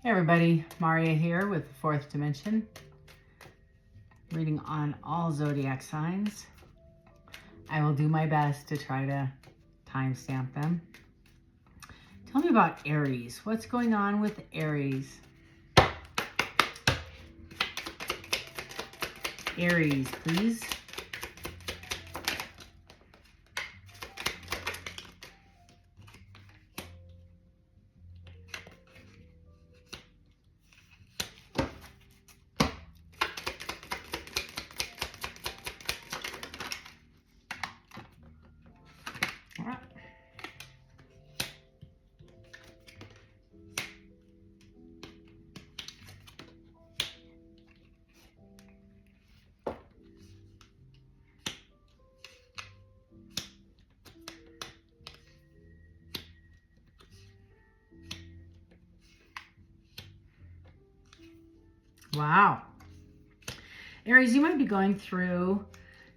Hey everybody, Maria here with the Fourth Dimension, reading on all zodiac signs. I will do my best to try to timestamp them. Tell me about Aries. What's going on with Aries? Aries, please. Wow. Aries, you might be going through,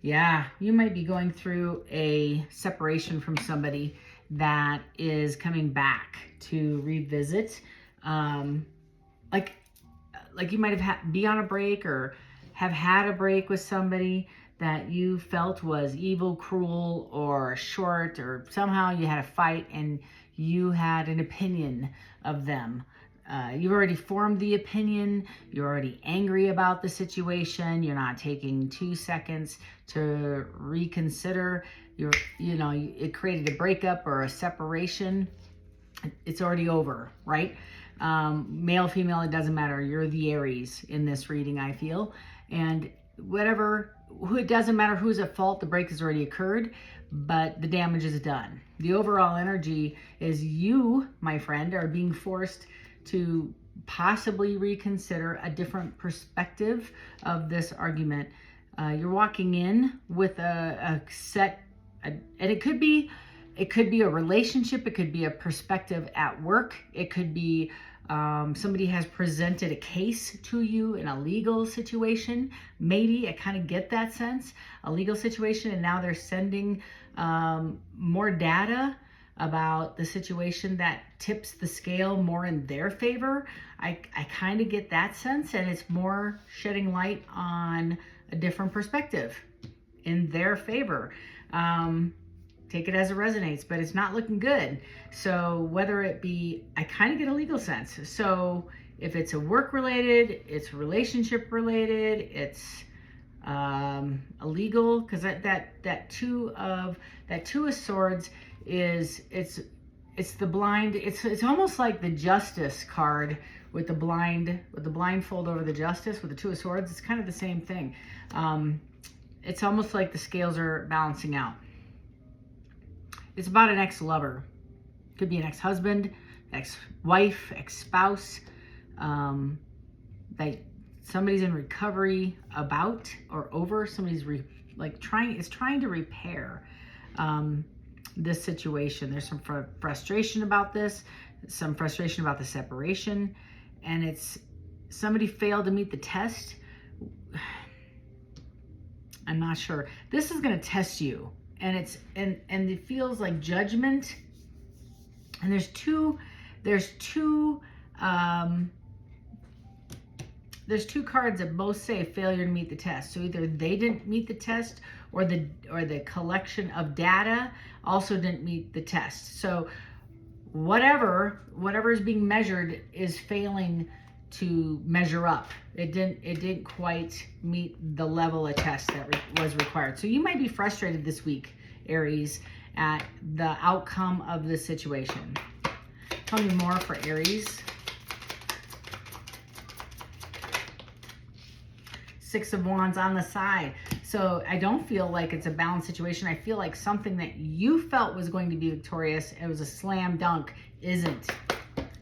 you might be going through a separation from somebody that is coming back to revisit. Like you might have be on a break or have had a break with somebody that you felt was evil, cruel, or short, or somehow you had a fight and you had an opinion of them. You've already formed the opinion. You're already angry about the situation. You're not taking 2 seconds to reconsider. It created a breakup or a separation. It's already over, right? Male, female, it doesn't matter. You're the Aries in this reading, I feel. And it doesn't matter who's at fault. The break has already occurred, but the damage is done. The overall energy is you, my friend, are being forced to possibly reconsider a different perspective of this argument. You're walking in with and it could be a relationship, it could be a perspective at work, it could be somebody has presented a case to you in a legal situation. Maybe I kind of get that sense, a legal situation, and now they're sending more data about the situation that tips the scale more in their favor. I kind of get that sense, and it's more shedding light on a different perspective in their favor. Take it as it resonates, but it's not looking good. So whether it be, I kind of get a legal sense. So if it's a work related, it's relationship related, it's illegal, because that two of swords is it's the blind. It's almost like the Justice card with the blindfold over the Justice with the Two of Swords. It's kind of the same thing. It's almost like the scales are balancing out. It's about an ex-lover. Could be an ex-husband, ex-wife, ex-spouse, that somebody's in recovery about or over. Somebody's trying to repair this situation. There's some frustration about this, some frustration about the separation, and it's somebody failed to meet the test. I'm not sure. This is going to test you, and it feels like judgment. And there's two cards that both say failure to meet the test. So either they didn't meet the test, or the collection of data also didn't meet the test. So whatever is being measured is failing to measure up. It didn't quite meet the level of test that was required. So you might be frustrated this week, Aries, at the outcome of this situation. Tell me more for Aries. Six of Wands on the side. So I don't feel like it's a balanced situation. I feel like something that you felt was going to be victorious, it was a slam dunk, isn't.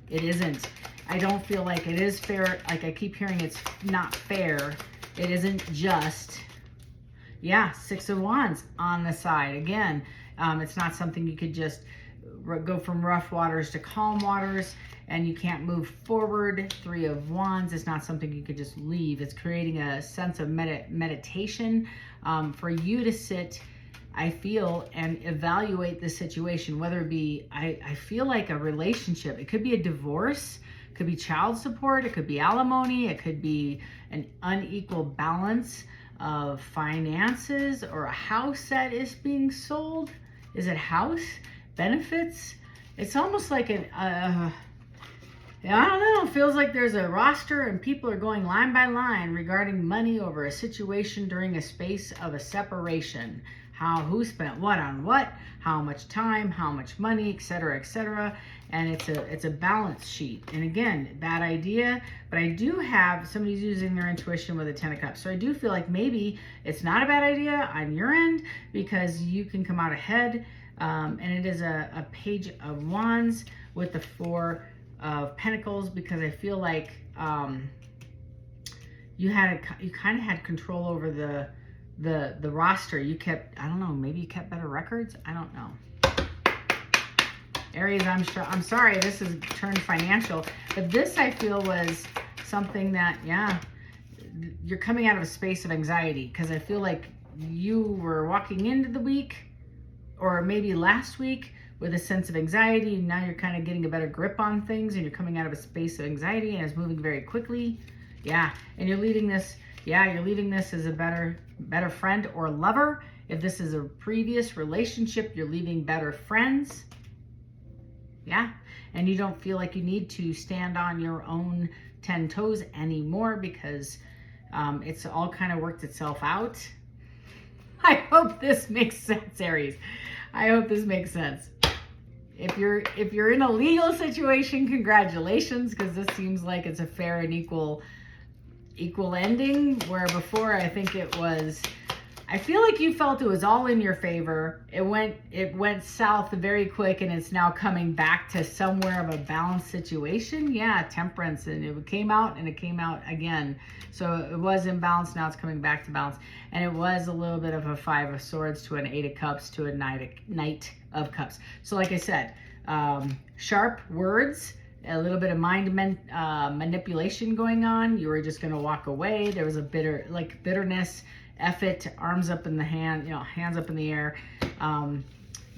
It isn't. I don't feel like it is fair. Like I keep hearing it's not fair. It isn't just. Yeah, Six of Wands on the side. Again, it's not something you could just go from rough waters to calm waters, and you can't move forward. Three of Wands is not something you could just leave. It's creating a sense of meditation for you to sit, I feel, and evaluate the situation, whether it be, I feel like a relationship. It could be a divorce, It could be child support. It could be alimony. It could be an unequal balance of finances, or a house that is being sold. Is it house? Benefits? It's almost like an, I don't know, it feels like there's a roster and people are going line by line regarding money over a situation during a space of a separation. Who spent what on what, how much time, how much money, etc., etc. And it's a balance sheet. And again, bad idea, but I do have, somebody's using their intuition with a 10 of Cups. So I do feel like maybe it's not a bad idea on your end, because you can come out ahead. And it is a Page of Wands with the 4 of Pentacles, because I feel like you kind of had control over the roster. You kept, I don't know, maybe you kept better records. I don't know. Aries, I'm sorry, this has turned financial, but this I feel was something that, yeah, you're coming out of a space of anxiety, because I feel like you were walking into the week, or maybe last week, with a sense of anxiety, and now you're kind of getting a better grip on things, and you're coming out of a space of anxiety, and it's moving very quickly. Yeah, and you're leaving this, you're leaving this as a better friend or lover. If this is a previous relationship, you're leaving better friends. Yeah, and you don't feel like you need to stand on your own 10 toes anymore, because it's all kind of worked itself out. I hope this makes sense, Aries. I hope this makes sense. If you're in a legal situation, congratulations, because this seems like it's a fair and equal ending, where before I think it was, I feel like you felt it was all in your favor. It went south very quick, and it's now coming back to somewhere of a balanced situation. Yeah, Temperance, and it came out and it came out again. So it was imbalanced, now it's coming back to balance. And it was a little bit of a 5 of Swords to an 8 of Cups to a Knight of Cups. So like I said, sharp words, a little bit of mind manipulation going on. You were just going to walk away. There was a bitterness, F it, arms up in the hand, hands up in the air.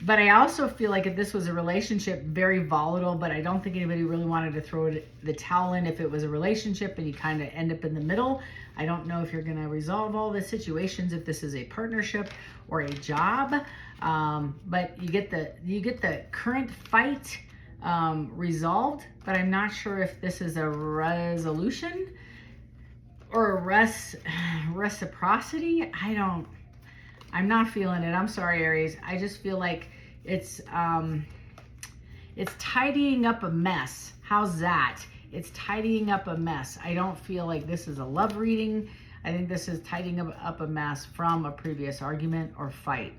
But I also feel like if this was a relationship, very volatile, but I don't think anybody really wanted to throw the towel in if it was a relationship and you kind of end up in the middle. I don't know if you're going to resolve all the situations if this is a partnership or a job. But you get the current fight resolved, but I'm not sure if this is a resolution or a reciprocity. I'm not feeling it. I'm sorry, Aries. I just feel like it's tidying up a mess. How's that? It's tidying up a mess. I don't feel like this is a love reading. I think this is tidying up a mess from a previous argument or fight.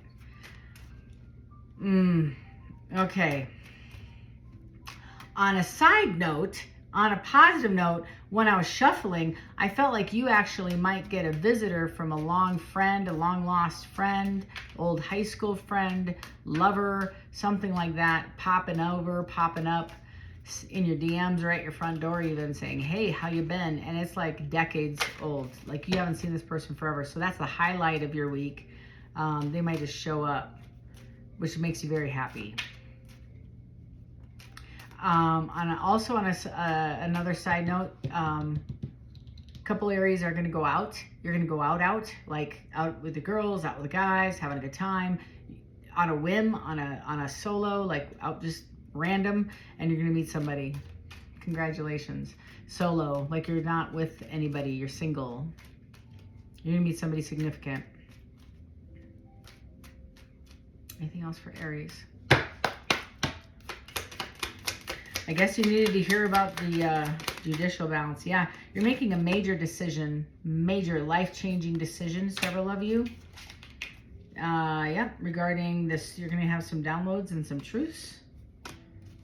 Okay. On a side note, on a positive note, when I was shuffling, I felt like you actually might get a visitor from a long friend, a long lost friend, old high school friend, lover, something like that, popping up in your DMs or at your front door even, saying, hey, how you been? And it's like decades old. Like you haven't seen this person forever. So that's the highlight of your week. They might just show up, which makes you very happy. Also on another side note, a couple Aries are going to go out. You're going to go out, like out with the girls, out with the guys, having a good time, on a whim, on a solo, like out just random, and you're going to meet somebody. Congratulations. Solo, like you're not with anybody, you're single. You're going to meet somebody significant. Anything else for Aries? I guess you needed to hear about the judicial balance. Yeah, you're making a major decision, major life-changing decision, several of you. Yeah, regarding this, you're going to have some downloads and some truths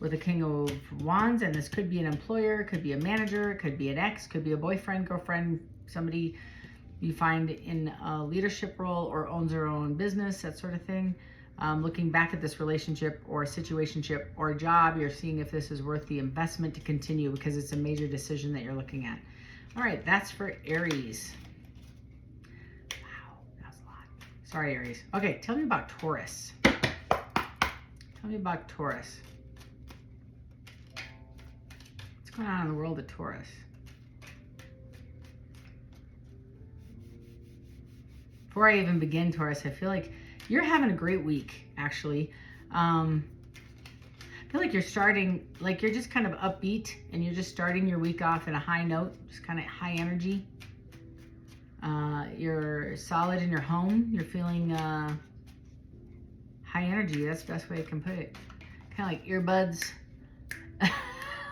with the King of Wands, and this could be an employer, could be a manager, could be an ex, could be a boyfriend, girlfriend, somebody you find in a leadership role or owns their own business, that sort of thing. Looking back at this relationship or situationship or a job, you're seeing if this is worth the investment to continue, because it's a major decision that you're looking at. All right, that's for Aries. Wow, that was a lot. Sorry, Aries. Okay, tell me about Taurus. Tell me about Taurus. What's What's going on in the world of Taurus? Before I even begin, Taurus, I feel like you're having a great week, actually. I feel like you're starting, like you're just kind of upbeat and you're just starting your week off in a high note, just kind of high energy. You're solid in your home. You're feeling high energy. That's the best way I can put it. Kind of like earbuds.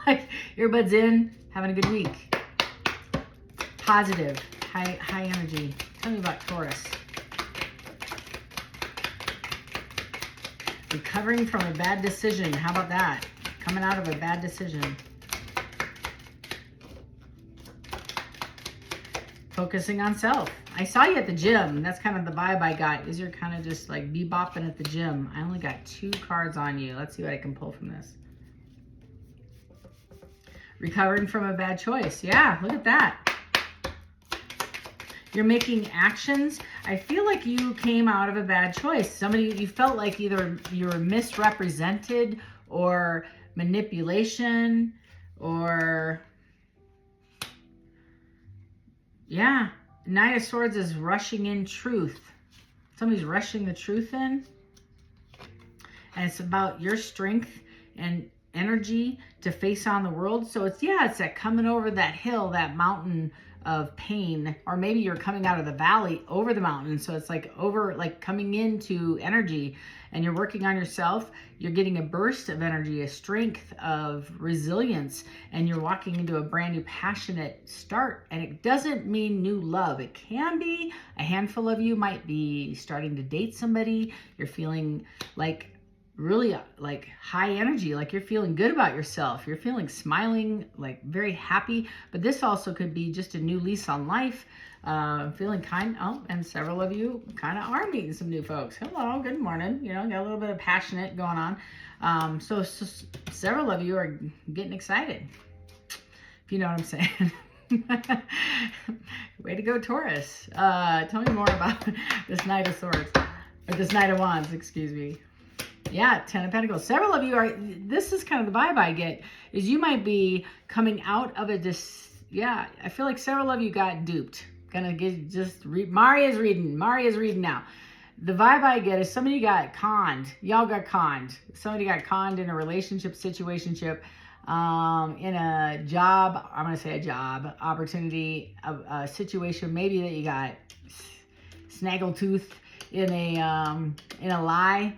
Like earbuds in, having a good week. Positive, high energy. Tell me about Taurus. Recovering from a bad decision. How about that? Coming out of a bad decision. Focusing on self. I saw you at the gym. That's kind of the vibe I got. Is you're kind of just like bebopping at the gym. I only got 2 cards on you. Let's see what I can pull from this. Recovering from a bad choice. Yeah, look at that. You're making actions. I feel like you came out of a bad choice. You felt like either you were misrepresented or manipulation or, yeah. Knight of Swords is rushing in truth. Somebody's rushing the truth in. And it's about your strength and energy to face on the world. So it's that coming over that hill, that mountain of pain, or maybe you're coming out of the valley over the mountain. So it's like coming into energy, and you're working on yourself. You're getting a burst of energy, a strength of resilience, and you're walking into a brand new passionate start. And it doesn't mean new love. It can be. A handful of you might be starting to date somebody. You're feeling like really like high energy, like you're feeling good about yourself. You're feeling smiling, like very happy. But this also could be just a new lease on life. Feeling kind. Oh, and several of you kind of are meeting some new folks. Hello, good morning. You know, got a little bit of passionate going on. So several of you are getting excited, if you know what I'm saying. Way to go, Taurus. Tell me more about this Knight of Swords, or this Knight of Wands, excuse me. Yeah, 10 of Pentacles. Several of you are, this is kind of the vibe I get, is you might be coming out of I feel like several of you got duped. Gonna read, Maria's reading now. The vibe I get is somebody got conned. Y'all got conned. Somebody got conned in a relationship, situationship, in a job, I'm gonna say a job, opportunity, a situation, maybe that you got snaggletooth in a lie.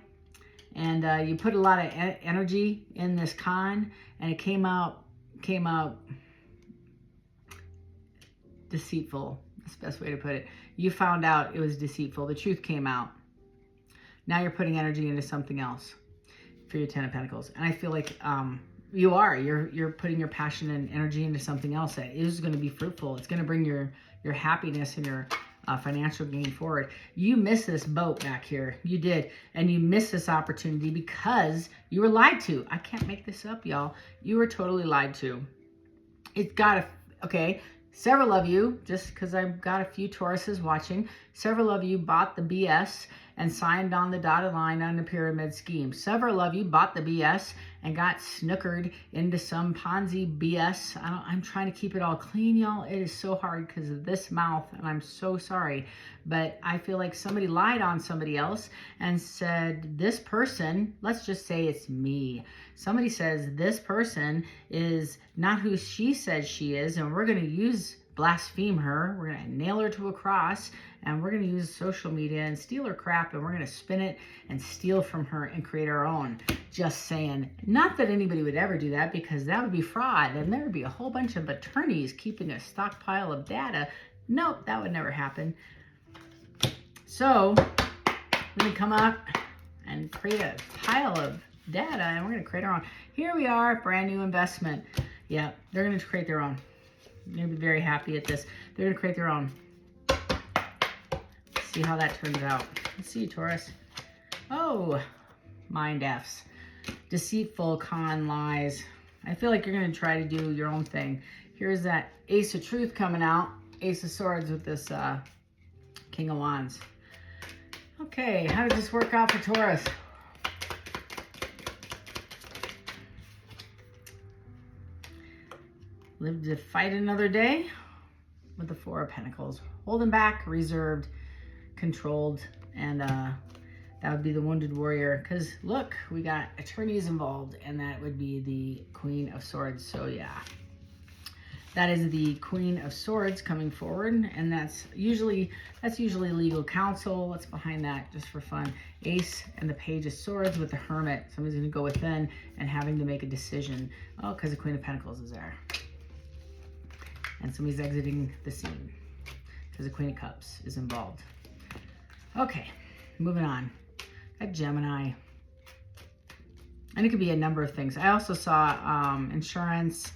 And you put a lot of energy in this con, and it came out deceitful. That's the best way to put it. You found out it was deceitful. The truth came out. Now you're putting energy into something else for your 10 of Pentacles. And I feel like you're putting your passion and energy into something else that is going to be fruitful. It's going to bring your happiness and your financial gain forward. You missed this boat back here. You did. And you missed this opportunity because you were lied to. I can't make this up, y'all. You were totally lied to. Several of you, just because I've got a few Tauruses watching, several of you bought the BS and signed on the dotted line on the pyramid scheme. Several of you bought the BS and got snookered into some Ponzi BS. I'm trying to keep it all clean, y'all. It is so hard because of this mouth, and I'm so sorry. But I feel like somebody lied on somebody else and said, this person, let's just say it's me. Somebody says this person is not who she says she is, and we're going to blaspheme her. We're going to nail her to a cross, and we're going to use social media and steal her crap, and we're going to spin it and steal from her and create our own. Just saying. Not that anybody would ever do that, because that would be fraud, and there would be a whole bunch of attorneys keeping a stockpile of data. Nope, that would never happen. So we're going to come up and create a pile of data, and we're going to create our own. Here we are, brand new investment. Yeah, they're going to create their own. You're going to be very happy at this. They're going to create their own. See how that turns out. Let's see, Taurus. Oh, mind F's. Deceitful, con, lies. I feel like you're going to try to do your own thing. Here's that Ace of Truth coming out. Ace of Swords with this King of Wands. Okay, how does this work out for Taurus? Live to fight another day with the Four of Pentacles. Holding back, reserved, controlled, and that would be the Wounded Warrior. Because look, we got attorneys involved, and that would be the Queen of Swords. So yeah, that is the Queen of Swords coming forward, and that's usually legal counsel. What's behind that, just for fun? Ace and the Page of Swords with the Hermit. Somebody's going to go within and having to make a decision. Oh, because the Queen of Pentacles is there. And somebody's exiting the scene because the Queen of Cups is involved. Okay, moving on. Got Gemini. And it could be a number of things. I also saw insurance.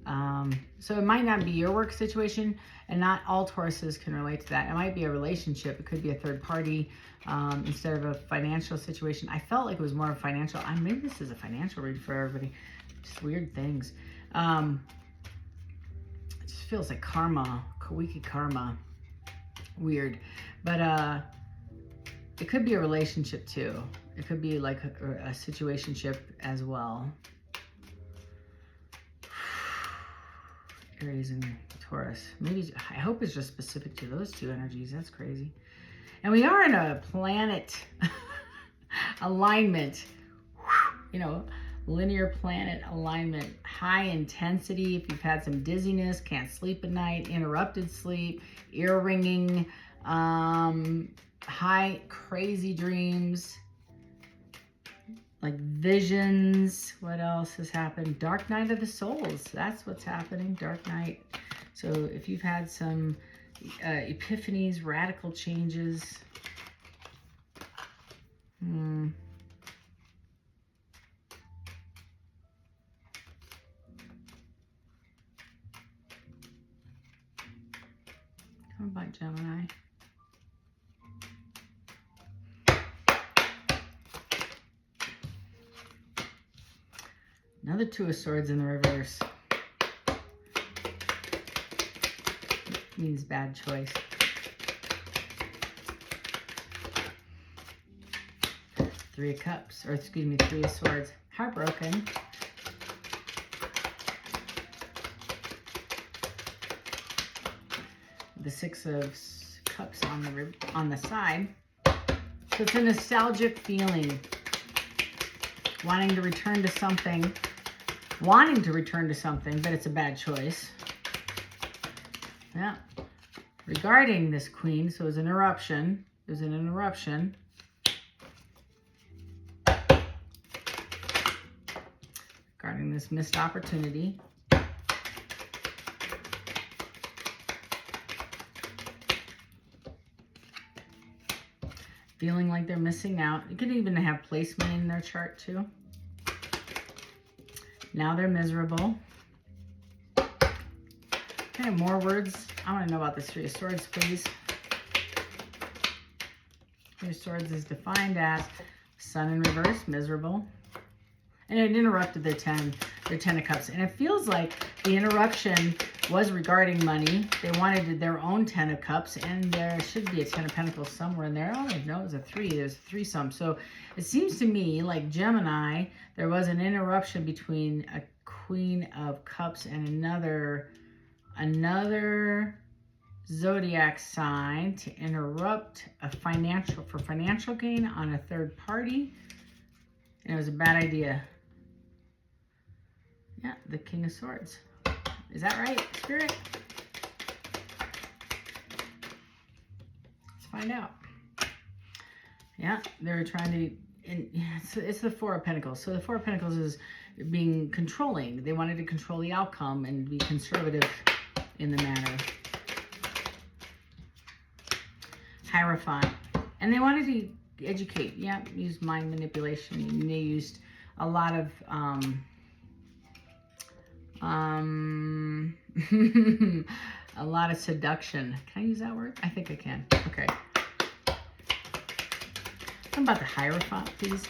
So it might not be your work situation, and not all Tauruses can relate to that. It might be a relationship. It could be a third party instead of a financial situation. I felt like it was more of financial. Maybe this is a financial read for everybody. Just weird things. It just feels like karma, Kawiki karma. Weird. But it could be a relationship too. It could be like a situationship as well. Aries and Taurus. Maybe, I hope it's just specific to those two energies. That's crazy. And we are in a planet alignment. You know, linear planet alignment. High intensity. If you've had some dizziness, can't sleep at night, interrupted sleep, ear ringing, high crazy dreams, like visions. What else has happened? Dark night of the souls. That's what's happening. Dark night. So if you've had some epiphanies, radical changes. How about Gemini? Another Two of Swords in the reverse. Means bad choice. Three of Cups, or excuse me, Three of Swords. Heartbroken. The Six of Cups on the side. So it's a nostalgic feeling. Wanting to return to something, but it's a bad choice. Yeah. Regarding this Queen, so it was an eruption. It was an interruption. Regarding this missed opportunity. Feeling like they're missing out. It could even have placement in their chart too. Now they're miserable. Can I have more words? I want to know about this Three of Swords, please. Three of Swords is defined as Sun in reverse, miserable. And it interrupted their 10 of Cups. And it feels like the interruption was regarding money. They wanted their own 10 of Cups, and there should be a 10 of Pentacles somewhere in there. Oh, no, it was a 3. There's a threesome. So it seems to me like Gemini, there was an interruption between a Queen of Cups and another zodiac sign to interrupt for financial gain on a third party. And it was a bad idea. Yeah, the King of Swords. Is that right, Spirit? Let's find out. Yeah, they were trying to, it's the Four of Pentacles. So the Four of Pentacles is being controlling. They wanted to control the outcome and be conservative in the matter. Hierophant. And they wanted to educate. Yeah, use mind manipulation. And they used a lot of a lot of seduction. Can I use that word? I think I can. Okay. What about the Hierophant, please?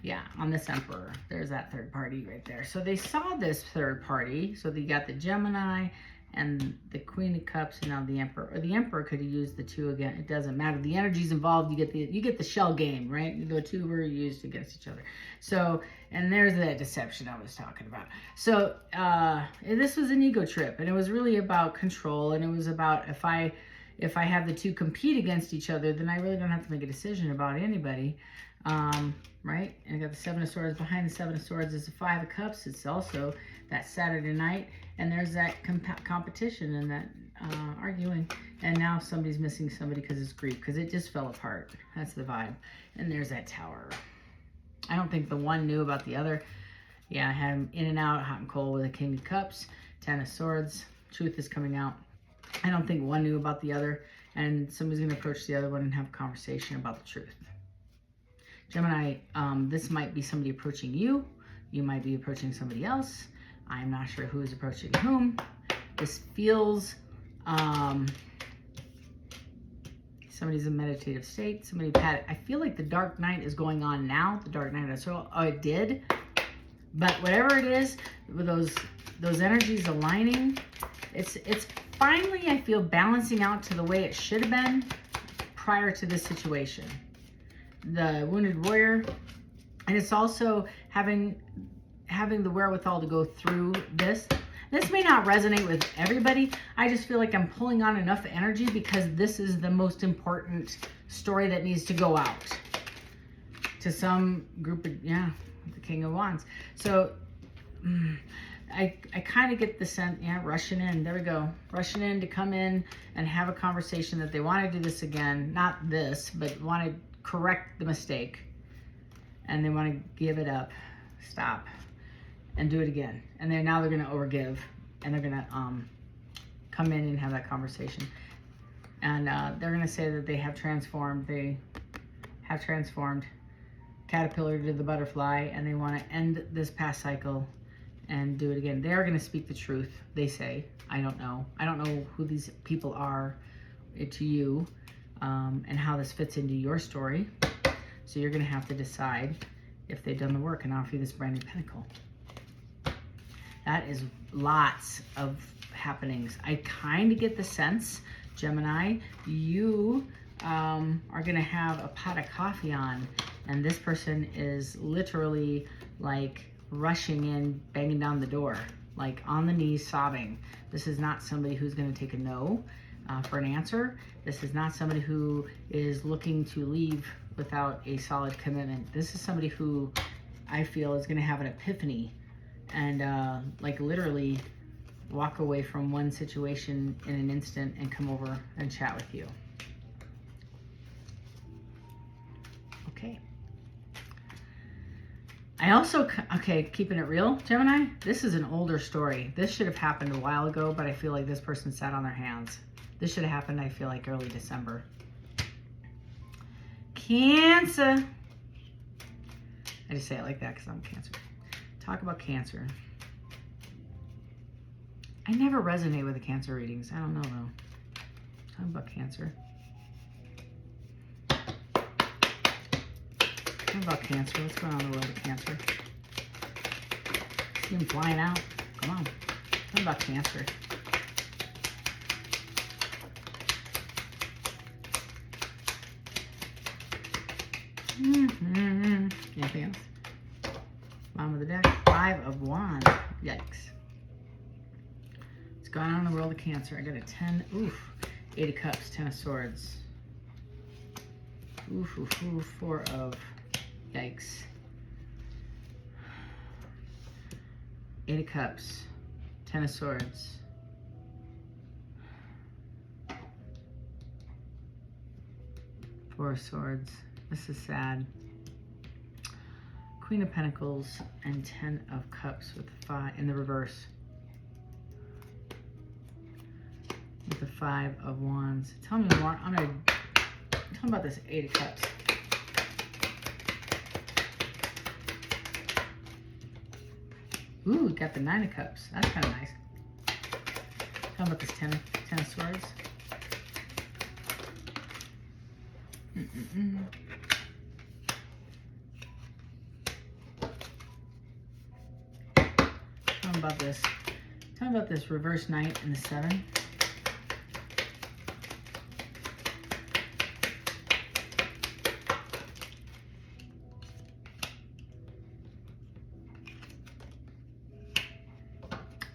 Yeah, on this Emperor. There's that third party right there. So they saw this third party. So they got the Gemini and the Queen of Cups, and now the Emperor. Or the Emperor could have used the 2 again. It doesn't matter. The energy's involved. You get the shell game, right? The 2 were used against each other. So, and there's that deception I was talking about. So this was an ego trip, and it was really about control, and it was about if I have the 2 compete against each other, then I really don't have to make a decision about anybody. Right? And I got the 7 of Swords. Behind the 7 of Swords is the 5 of Cups. It's also that Saturday night, and there's that competition and that arguing. And now somebody's missing somebody because it's grief, because it just fell apart. That's the vibe. And there's that Tower. I don't think the one knew about the other. Yeah, I had him in and out, hot and cold with a King of Cups, 10 of Swords. Truth is coming out. I don't think one knew about the other, and somebody's going to approach the other one and have a conversation about the truth. Gemini, this might be somebody approaching you. You might be approaching somebody else. I'm not sure who is approaching whom. This feels somebody's in meditative state. Somebody had, I feel like the dark night is going on now. The dark night. So it did. But whatever it is, with those energies aligning, it's finally, I feel, balancing out to the way it should have been prior to this situation. The Wounded Warrior, and it's also having the wherewithal to go through this. This may not resonate with everybody. I just feel like I'm pulling on enough energy because this is the most important story that needs to go out to some group of, yeah, the King of Wands. So I kind of get the sense, yeah, rushing in. There we go. Rushing in to come in and have a conversation that they want to do this again. Not this, but want to correct the mistake. And they want to give it up, stop, and do it again. And now they're going to overgive, and they're going to come in and have that conversation. And they're going to say that they have transformed. They have transformed caterpillar to the butterfly, and they want to end this past cycle and do it again. They are going to speak the truth, they say. I don't know. I don't know who these people are to you, and how this fits into your story. So you're going to have to decide if they've done the work, and offer you this brand new pentacle. That is lots of happenings. I kind of get the sense, Gemini, you are going to have a pot of coffee on, and this person is literally like rushing in, banging down the door, like on the knees, sobbing. This is not somebody who's going to take a no for an answer. This is not somebody who is looking to leave without a solid commitment. This is somebody who I feel is going to have an epiphany and like literally walk away from one situation in an instant and come over and chat with you. Okay. I also, okay, keeping it real, Gemini, this is an older story. This should have happened a while ago, but I feel like this person sat on their hands. This should have happened, I feel like, early December. Cancer. I just say it like that because I'm Cancer. Talk about Cancer. I never resonate with the Cancer readings. I don't know, though. Talk about Cancer. Talk about Cancer. What's going on in the world of Cancer? See him flying out. Come on. Talk about Cancer. Anything else? Bottom of the deck. 5 of Wands. Yikes. What's going on in the world of Cancer? I got a 10. Oof. 8 of Cups. 10 of Swords. Oof, oof, oof. 4 of... Yikes. 8 of Cups. 10 of Swords. Four of Swords. This is sad. Queen of Pentacles and 10 of Cups with the 5 in the reverse. With the 5 of Wands. Tell me more. I'm gonna tell me about this 8 of Cups. Ooh, we got the 9 of Cups. That's kind of nice. Tell me about this 10 of Swords. Tell me about this Tell me about this reverse Knight and the 7.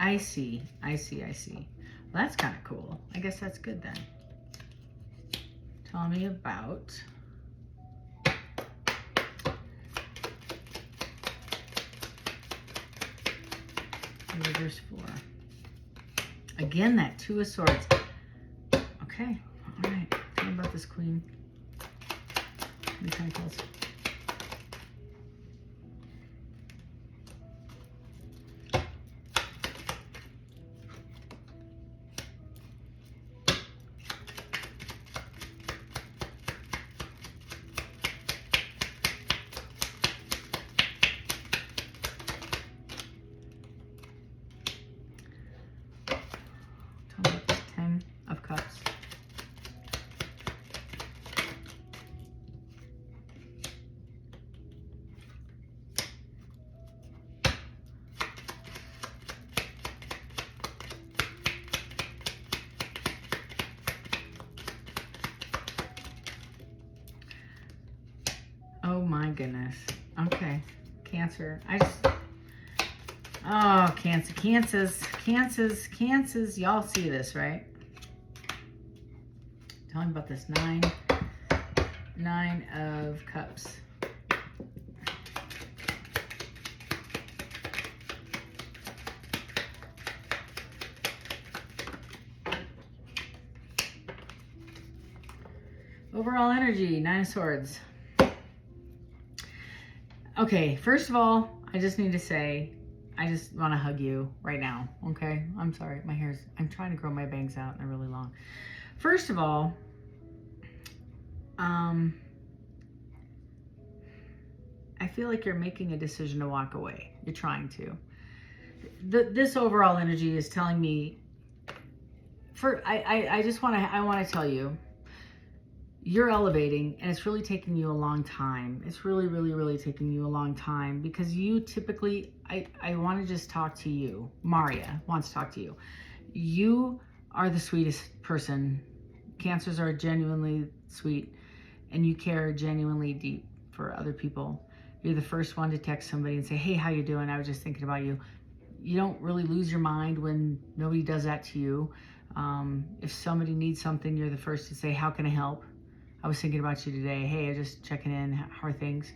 I see. Well, that's kind of cool. I guess that's good then. Tell me about the reverse 4. Again, that 2 of Swords. Okay, all right. Tell me about this Queen. The Pentacles. Oh my goodness. Okay. Cancer. Oh, Cancers. Y'all see this, right? Tell me about this 9 of Cups. Overall energy, 9 of Swords. Okay, first of all, I just need to say, I just want to hug you right now, okay? I'm sorry, I'm trying to grow my bangs out and they're really long. First of all, I feel like you're making a decision to walk away. You're trying to. This overall energy is telling me, I want to tell you, you're elevating, and it's really taking you a long time. It's really taking you a long time, because you typically, I want to just talk to you. Maria wants to talk to you. You are the sweetest person. Cancers are genuinely sweet, and you care genuinely deep for other people. You're the first one to text somebody and say, hey, how you doing? I was just thinking about you. You don't really lose your mind when nobody does that to you. If somebody needs something, you're the first to say, how can I help? I was thinking about you today. Hey, I'm just checking in. How are things?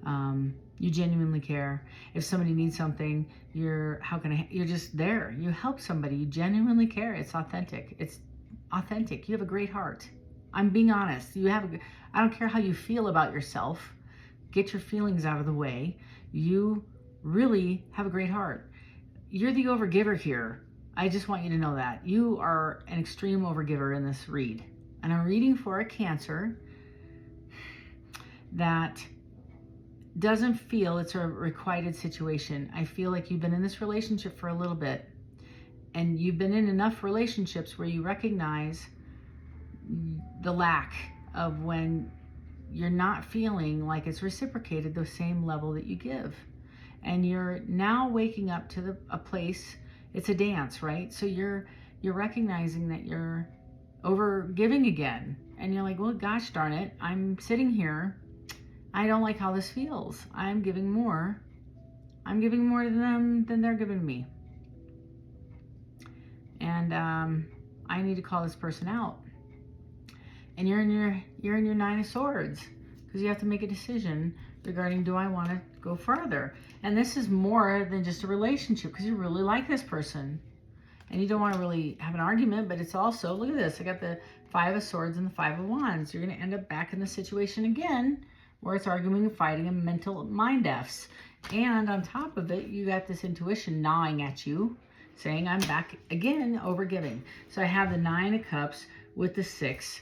You genuinely care. If somebody needs something, you're just there. You help somebody. You genuinely care. It's authentic. You have a great heart. I'm being honest. I don't care how you feel about yourself. Get your feelings out of the way. You really have a great heart. You're the overgiver here. I just want you to know that. You are an extreme overgiver in this read. And I'm reading for a Cancer that doesn't feel it's a requited situation. I feel like you've been in this relationship for a little bit, and you've been in enough relationships where you recognize the lack of when you're not feeling like it's reciprocated the same level that you give. And you're now waking up to a place, it's a dance, right? So you're recognizing that you're over giving again, and you're like, well, gosh darn it, I'm sitting here, I don't like how this feels. I'm giving more to them than they're giving me, and I need to call this person out. And you're in your 9 of Swords, because you have to make a decision regarding, do I want to go further? And this is more than just a relationship, because you really like this person. And you don't want to really have an argument, but it's also, look at this, I got the 5 of Swords and the 5 of Wands. You're going to end up back in the situation again where it's arguing and fighting and mental mind Fs. And on top of it, you got this intuition gnawing at you, saying, I'm back again, overgiving. So I have the 9 of Cups with the 6.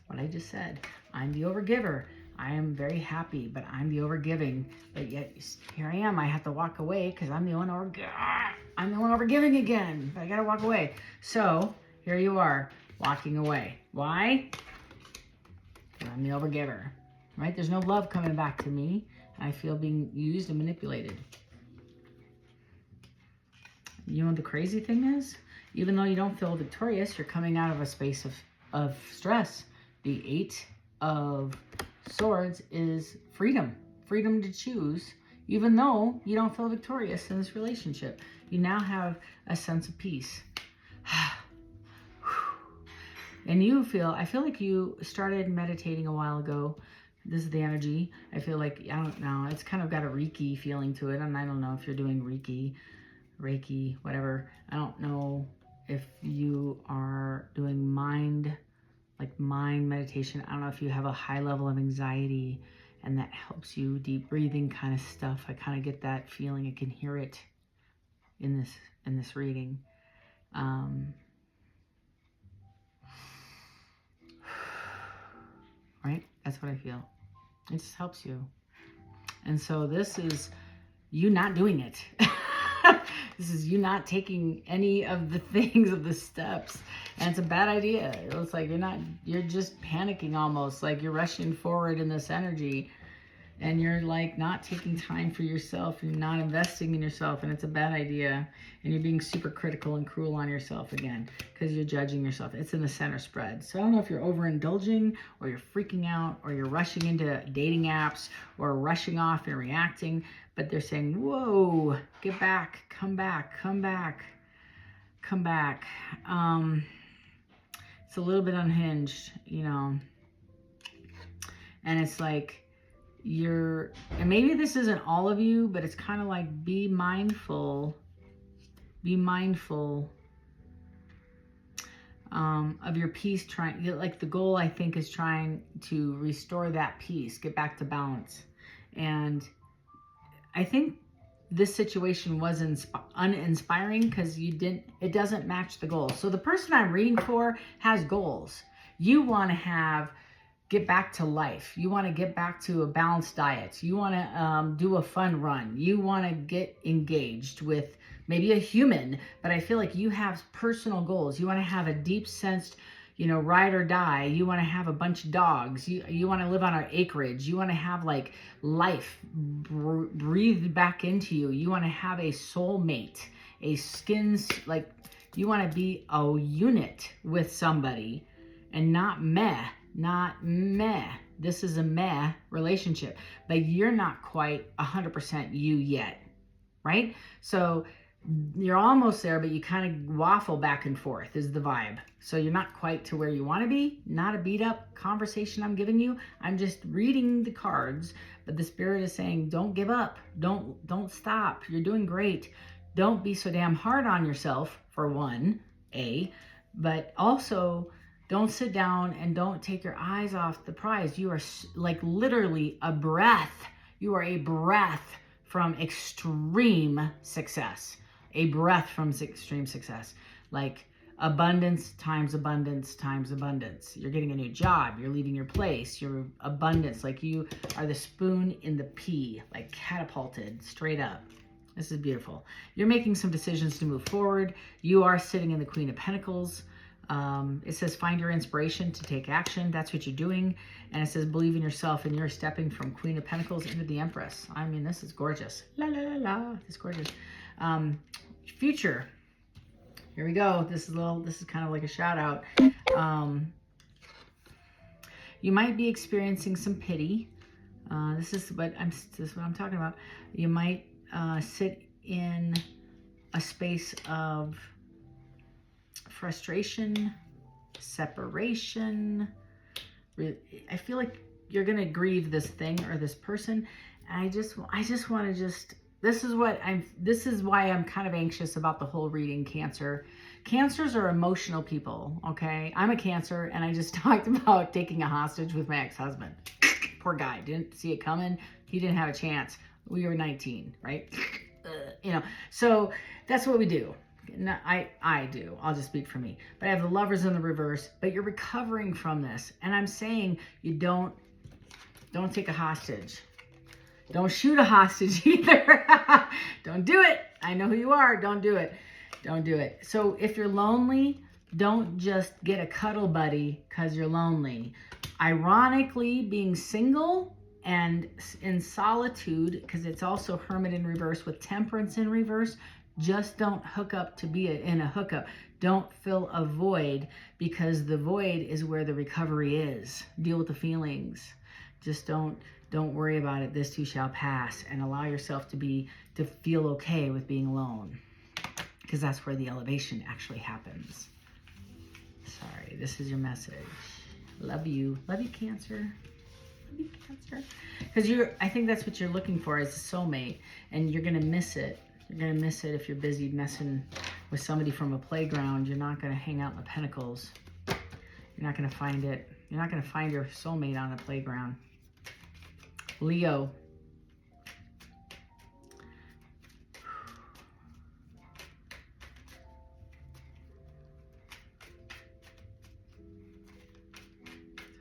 What I just said, I'm the overgiver. I am very happy, but I'm the overgiving. But yet here I am. I have to walk away because I'm the one overgiving again. But I gotta walk away. So here you are, walking away. Why? Because I'm the overgiver, right? There's no love coming back to me. I feel being used and manipulated. you know, the crazy thing is, even though you don't feel victorious, you're coming out of a space of stress. The 8 of Swords is freedom. Freedom to choose. Even though you don't feel victorious in this relationship, you now have a sense of peace. And you feel, I feel like you started meditating a while ago. This is the energy. I feel like, I don't know, it's kind of got a Reiki feeling to it. And I don't know if you're doing Reiki, whatever. I don't know if you are doing mind meditation. I don't know if you have a high level of anxiety and that helps you, deep breathing kind of stuff. I kind of get that feeling. I can hear it in this reading. Right? That's what I feel. It just helps you. And so this is you not doing it. This is you not taking any of the things, of the steps. And it's a bad idea. It's like you're just panicking almost, like you're rushing forward in this energy and you're like not taking time for yourself. You're not investing in yourself, and it's a bad idea. And you're being super critical and cruel on yourself again because you're judging yourself. It's in the center spread. So I don't know if you're overindulging or you're freaking out or you're rushing into dating apps or rushing off and reacting, but they're saying, whoa, get back, come back, come back, come back. It's a little bit unhinged, you know, and it's like, and maybe this isn't all of you, but it's kind of like be mindful of your peace. Like the goal, I think, is trying to restore that peace, get back to balance. And I think this situation was uninspiring because it doesn't match the goals. So the person I'm reading for has goals. You want to get back to life. You want to get back to a balanced diet. You want to do a fun run. You want to get engaged with maybe a human, but I feel like you have personal goals. You want to have a deep sensed, you know, ride or die. You want to have a bunch of dogs. You want to live on our acreage. You want to have like life breathed back into you. You want to have a soulmate, a like you want to be a unit with somebody and not meh. Not meh. This is a meh relationship, but you're not quite 100% you yet, right? So you're almost there, but you kind of waffle back and forth is the vibe. So you're not quite to where you want to be. Not a beat up conversation I'm giving you. I'm just reading the cards, but the spirit is saying, don't give up. Don't stop. You're doing great. Don't be so damn hard on yourself, for one, but also don't sit down and don't take your eyes off the prize. You are like literally a breath. You are a breath from extreme success. A breath from extreme success. Like abundance times abundance times abundance. You're getting a new job. You're leaving your place. You're abundance. Like you are the spoon in the pea, like catapulted straight up. This is beautiful. You're making some decisions to move forward. You are sitting in the Queen of Pentacles. It says, find your inspiration to take action. That's what you're doing. And it says, believe in yourself, and you're stepping from Queen of Pentacles into the Empress. I mean, this is gorgeous. La, la, la, la. It's gorgeous. Future. Here we go. This is kind of like a shout out. You might be experiencing some pity. This is what I'm talking about. You might, sit in a space of frustration, separation. I feel like you're gonna grieve this thing or this person. And I just want to this is why I'm kind of anxious about the whole reading, Cancer. Cancers are emotional people, okay? I'm a Cancer, and I just talked about taking a hostage with my ex-husband. Poor guy, didn't see it coming. He didn't have a chance. We were 19, right? You know, so that's what we do. No, I do. I'll just speak for me. But I have the Lovers in the reverse. But you're recovering from this, and I'm saying you don't take a hostage. Don't shoot a hostage either. Don't do it. I know who you are. Don't do it. Don't do it. So if you're lonely, don't just get a cuddle buddy because you're lonely. Ironically, being single and in solitude, because it's also Hermit in reverse with Temperance in reverse, Just don't hook up to be in a hookup. Don't fill a void, because the void is where the recovery is. Deal with the feelings. Just don't worry about it. This too shall pass, and allow yourself to feel okay with being alone, because that's where the elevation actually happens. Sorry, this is your message. Love you. Love you, Cancer. Love you, Cancer. Because I think that's what you're looking for, is a soulmate, and you're gonna miss it. You're going to miss it if you're busy messing with somebody from a playground. You're not going to hang out in the Pentacles. You're not going to find it. You're not going to find your soulmate on a playground. Leo.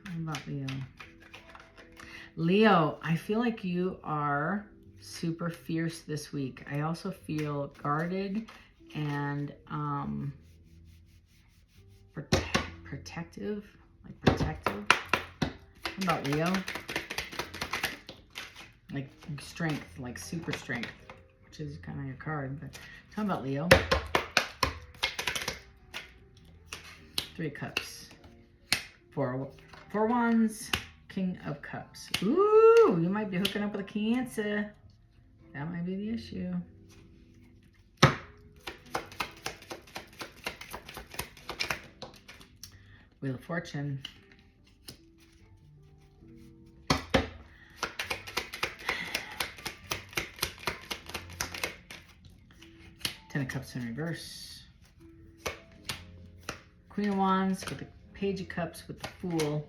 Talk about Leo. Leo, I feel like you are super fierce this week. I also feel guarded and protective. How about Leo? Like strength, like super strength, which is kind of your card. But tell me about Leo. 3 cups. 4 wands. King of cups. Ooh, you might be hooking up with a Cancer. That might be the issue. Wheel of Fortune. Ten of Cups in reverse. Queen of Wands with the Page of Cups, with the Fool,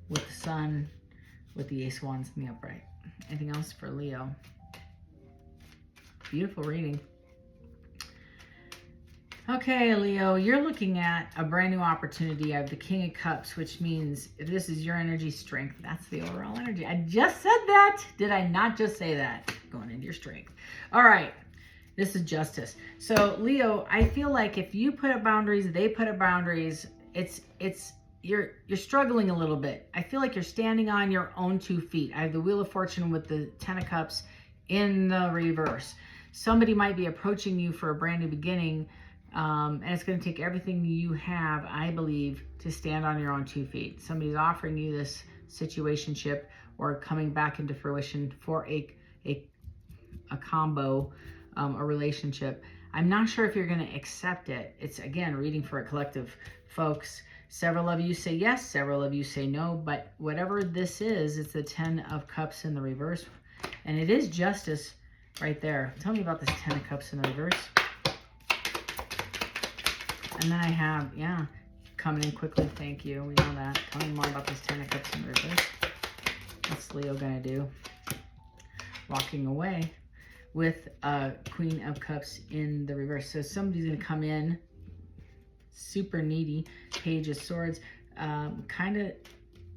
with the Sun, with the Ace of Wands in the upright. Anything else for Leo? Beautiful reading. Okay, Leo, you're looking at a brand new opportunity. I have the King of Cups, which means if this is your energy, strength. That's the overall energy. I just said that. Did I not just say that? Going into your strength. All right. This is justice. So, Leo, I feel like if you put up boundaries, they put up boundaries, you're struggling a little bit. I feel like you're standing on your own 2 feet. I have the Wheel of Fortune with the Ten of Cups in the reverse. Somebody might be approaching you for a brand new beginning, and it's going to take everything you have, I believe, to stand on your own 2 feet. Somebody's offering you this situationship or coming back into fruition for a combo, a relationship. I'm not sure if you're going to accept it. It's, again, reading for a collective, folks. Several of you say yes, several of you say no, but whatever this is, it's the Ten of Cups in the reverse, and it is justice right there. Tell me about this Ten of Cups in the reverse. And then I have, yeah, coming in quickly. Thank you. We know that. Tell me more about this Ten of Cups in the reverse. What's Leo going to do? Walking away with a Queen of Cups in the reverse. So somebody's going to come in super needy. Page of Swords. Kind of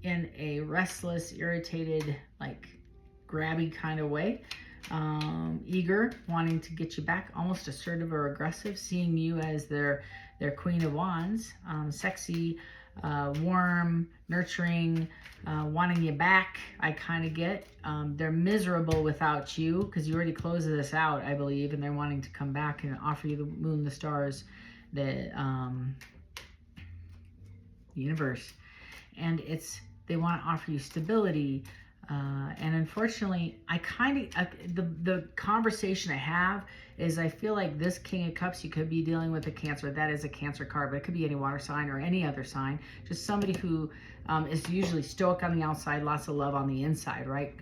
in a restless, irritated, like grabby kind of way. Eager, wanting to get you back, almost assertive or aggressive, seeing you as their Queen of Wands, sexy, warm, nurturing, wanting you back. I kind of get. They're miserable without you because you already closed this out, I believe, and they're wanting to come back and offer you the moon, the stars, the universe, and they want to offer you stability. And unfortunately, I kind of, the conversation I have is I feel like this King of Cups, you could be dealing with a Cancer. That is a Cancer card, but it could be any water sign or any other sign. Just somebody who is usually stoic on the outside, lots of love on the inside, right?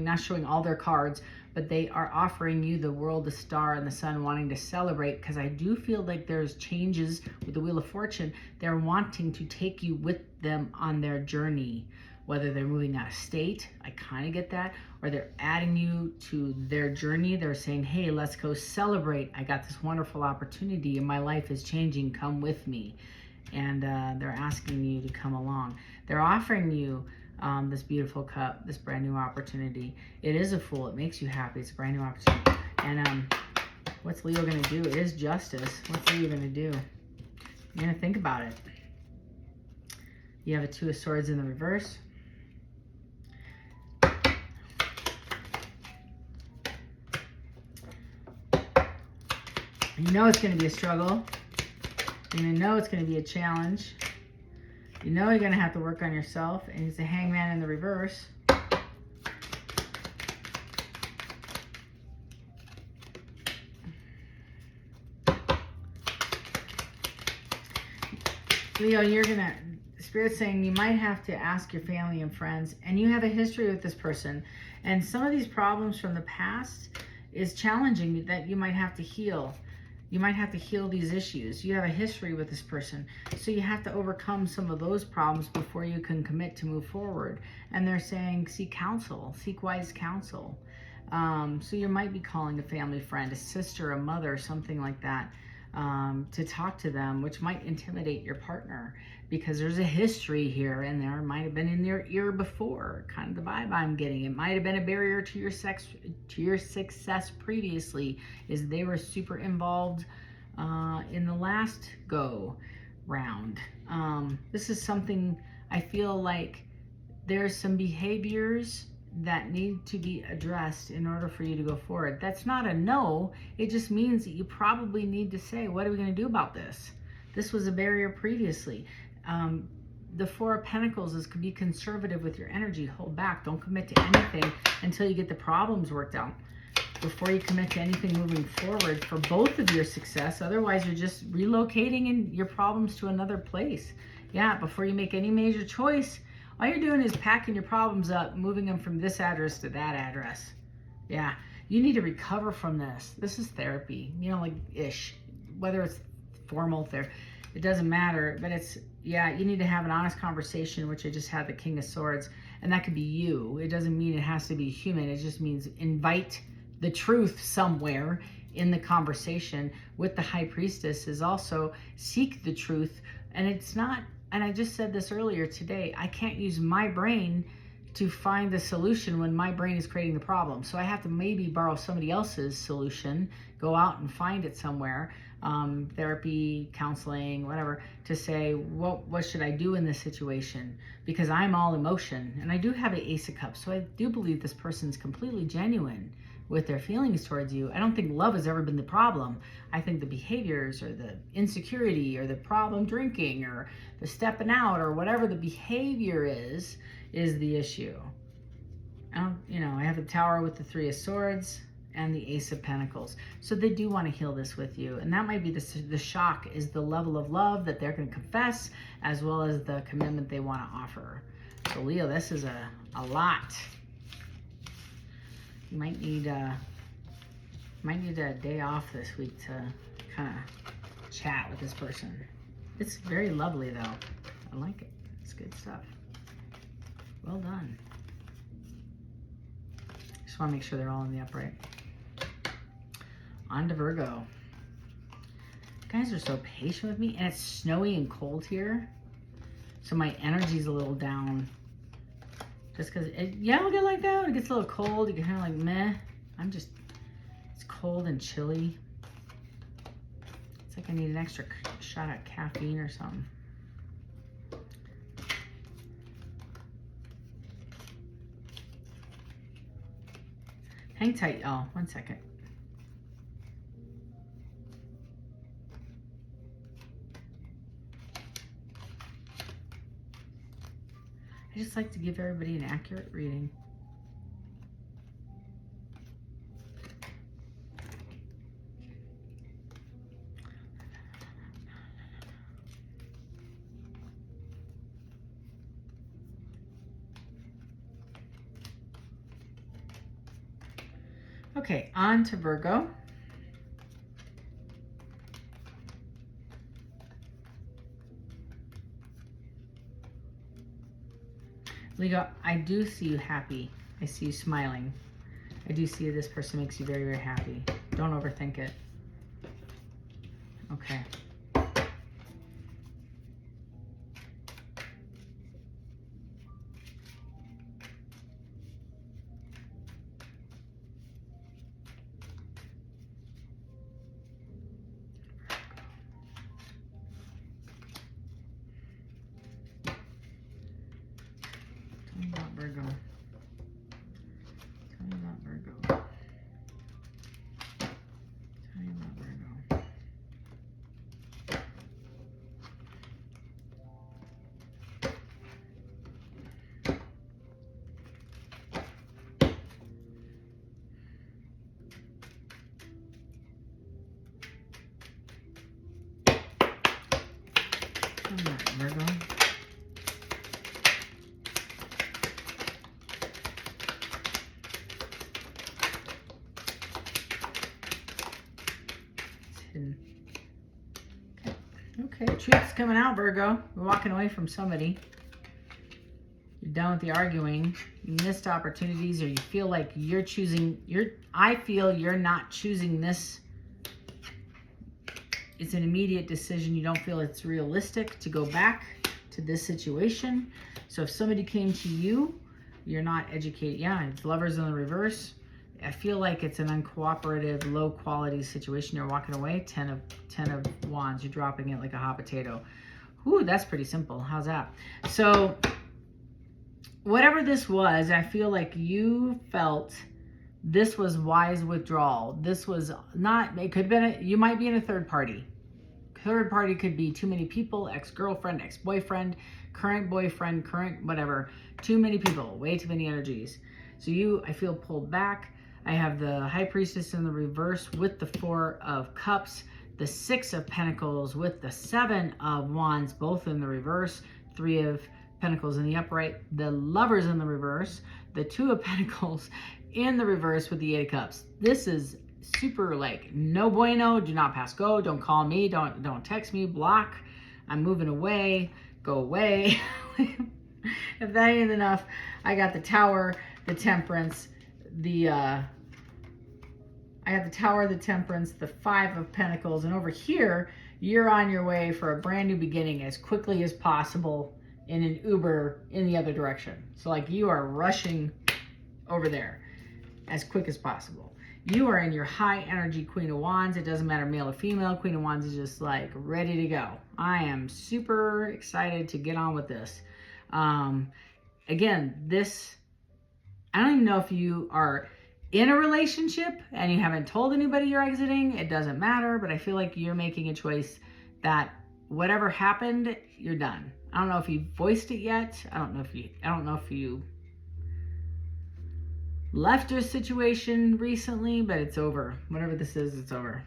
Not showing all their cards, but they are offering you the world, the star, and the sun, wanting to celebrate, because I do feel like there's changes with the Wheel of Fortune. They're wanting to take you with them on their journey. Whether they're moving out of state, I kind of get that, or they're adding you to their journey. They're saying, hey, let's go celebrate. I got this wonderful opportunity and my life is changing. Come with me. And they're asking you to come along. They're offering you this beautiful cup, this brand new opportunity. It is a Fool. It makes you happy. It's a brand new opportunity. And what's Leo going to do? It is justice. What's Leo going to do? You're going to think about it. You have a Two of Swords in the reverse. You know it's going to be a struggle. You're going to know it's going to be a challenge. You know you're going to have to work on yourself. And he's the Hangman in the reverse. Leo, you're going to... Spirit's saying you might have to ask your family and friends. And you have a history with this person. And some of these problems from the past is challenging that you might have to heal. You might have to heal these issues. You have a history with this person. So you have to overcome some of those problems before you can commit to move forward. And they're saying, seek counsel, seek wise counsel. So you might be calling a family friend, a sister, a mother, something like that, to talk to them, which might intimidate your partner because there's a history here and there might have been in their ear before, kind of the vibe I'm getting. It might have been a barrier to your success previously, is they were super involved in the last go round. This is something I feel like there's some behaviors that need to be addressed in order for you to go forward. That's not a no. It just means that you probably need to say, what are we going to do about this? This was a barrier previously. The Four of Pentacles is to be conservative with your energy. Hold back. Don't commit to anything until you get the problems worked out before you commit to anything moving forward for both of your success. Otherwise, you're just relocating in your problems to another place. Yeah, before you make any major choice, all you're doing is packing your problems up, moving them from this address to that address. Yeah, you need to recover from this. This is therapy, you know, like ish. Whether it's formal therapy, it doesn't matter. But it's, yeah, you need to have an honest conversation, which I just had the King of Swords. And that could be you. It doesn't mean it has to be human. It just means invite the truth somewhere in the conversation. With the High Priestess is also seek the truth. And it's not... And I just said this earlier today, I can't use my brain to find the solution when my brain is creating the problem. So I have to maybe borrow somebody else's solution, go out and find it somewhere, therapy, counseling, whatever, to say, what should I do in this situation? Because I'm all emotion. And I do have an Ace of Cups, so I do believe this person's completely genuine with their feelings towards you. I don't think love has ever been the problem. I think the behaviors or the insecurity or the problem drinking or the stepping out or whatever the behavior is the issue. I have the Tower with the Three of Swords and the Ace of Pentacles. So they do want to heal this with you. And that might be the shock is the level of love that they're going to confess, as well as the commitment they want to offer. So Leo, this is a lot. You might need a day off this week to kind of chat with this person. It's very lovely though. I like it. It's good stuff. Well done. Just want to make sure they're all in the upright. On to Virgo. You guys are so patient with me, and it's snowy and cold here, so my energy's a little down. Just because, it'll get like that. It gets a little cold. You get kind of like, meh. It's cold and chilly. It's like I need an extra shot of caffeine or something. Hang tight, y'all. 1 second. I just like to give everybody an accurate reading. Okay, on to Virgo. Leo, I do see you happy. I see you smiling. I do see this person makes you very, very happy. Don't overthink it. Okay. Virgo. Tell me about Virgo. Tell me about Virgo. All right, Virgo. Okay, truth's coming out, Virgo. We're walking away from somebody. You're done with the arguing. You missed opportunities, or you feel like you're choosing. I feel you're not choosing this. It's an immediate decision. You don't feel it's realistic to go back to this situation. So if somebody came to you, you're not educated. Yeah, it's Lovers in the reverse. I feel like it's an uncooperative, low quality situation. You're walking away. 10 of Wands. You're dropping it like a hot potato. Ooh, that's pretty simple. How's that? So whatever this was, I feel like you felt this was wise withdrawal. This was not, it could have been, you might be in a third party. Third party could be too many people, ex-girlfriend, ex-boyfriend, current boyfriend, current whatever. Too many people, way too many energies. So you, I feel, pulled back. I have the High Priestess in the reverse with the 4 of Cups, the 6 of Pentacles with the 7 of Wands, both in the reverse, 3 of Pentacles in the upright, the Lovers in the reverse, the 2 of Pentacles in the reverse with the 8 of Cups. This is super like no bueno. Do not pass go. Don't call me. Don't text me. Block. I'm moving away. Go away. If that ain't enough, I got the Tower, the Temperance, I got the Tower, the Temperance, the 5 of Pentacles, and over here, you're on your way for a brand new beginning as quickly as possible in an Uber in the other direction. So like you are rushing over there as quick as possible. You are in your high energy Queen of Wands. It doesn't matter male or female. Queen of Wands is just like ready to go. I am super excited to get on with this. Again, this, I don't even know if you are in a relationship and you haven't told anybody you're exiting. It doesn't matter, but I feel like you're making a choice that whatever happened, you're done. I don't know if you voiced it yet. I don't know if you left your situation recently, but it's over. Whatever this is, it's over.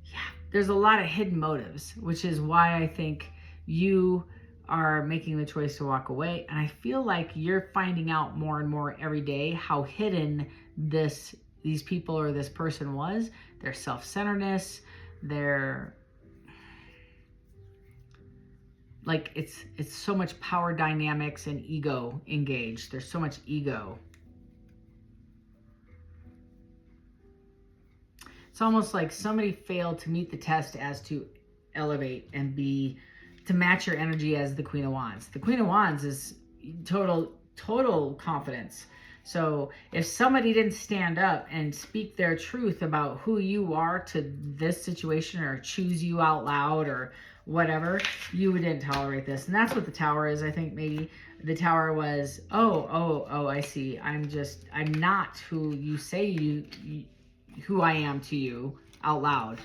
Yeah, there's a lot of hidden motives, which is why I think you are making the choice to walk away. And I feel like you're finding out more and more every day how hidden these people or this person was. Their self-centeredness, their like it's so much power dynamics and ego engaged. There's so much ego. It's almost like somebody failed to meet the test as to elevate and to match your energy as the Queen of Wands. The Queen of Wands is total confidence. So if somebody didn't stand up and speak their truth about who you are to this situation or choose you out loud or whatever, you didn't tolerate this. And that's what the Tower is. I think maybe the Tower was, oh, I see. I'm not who you say who I am to you out loud.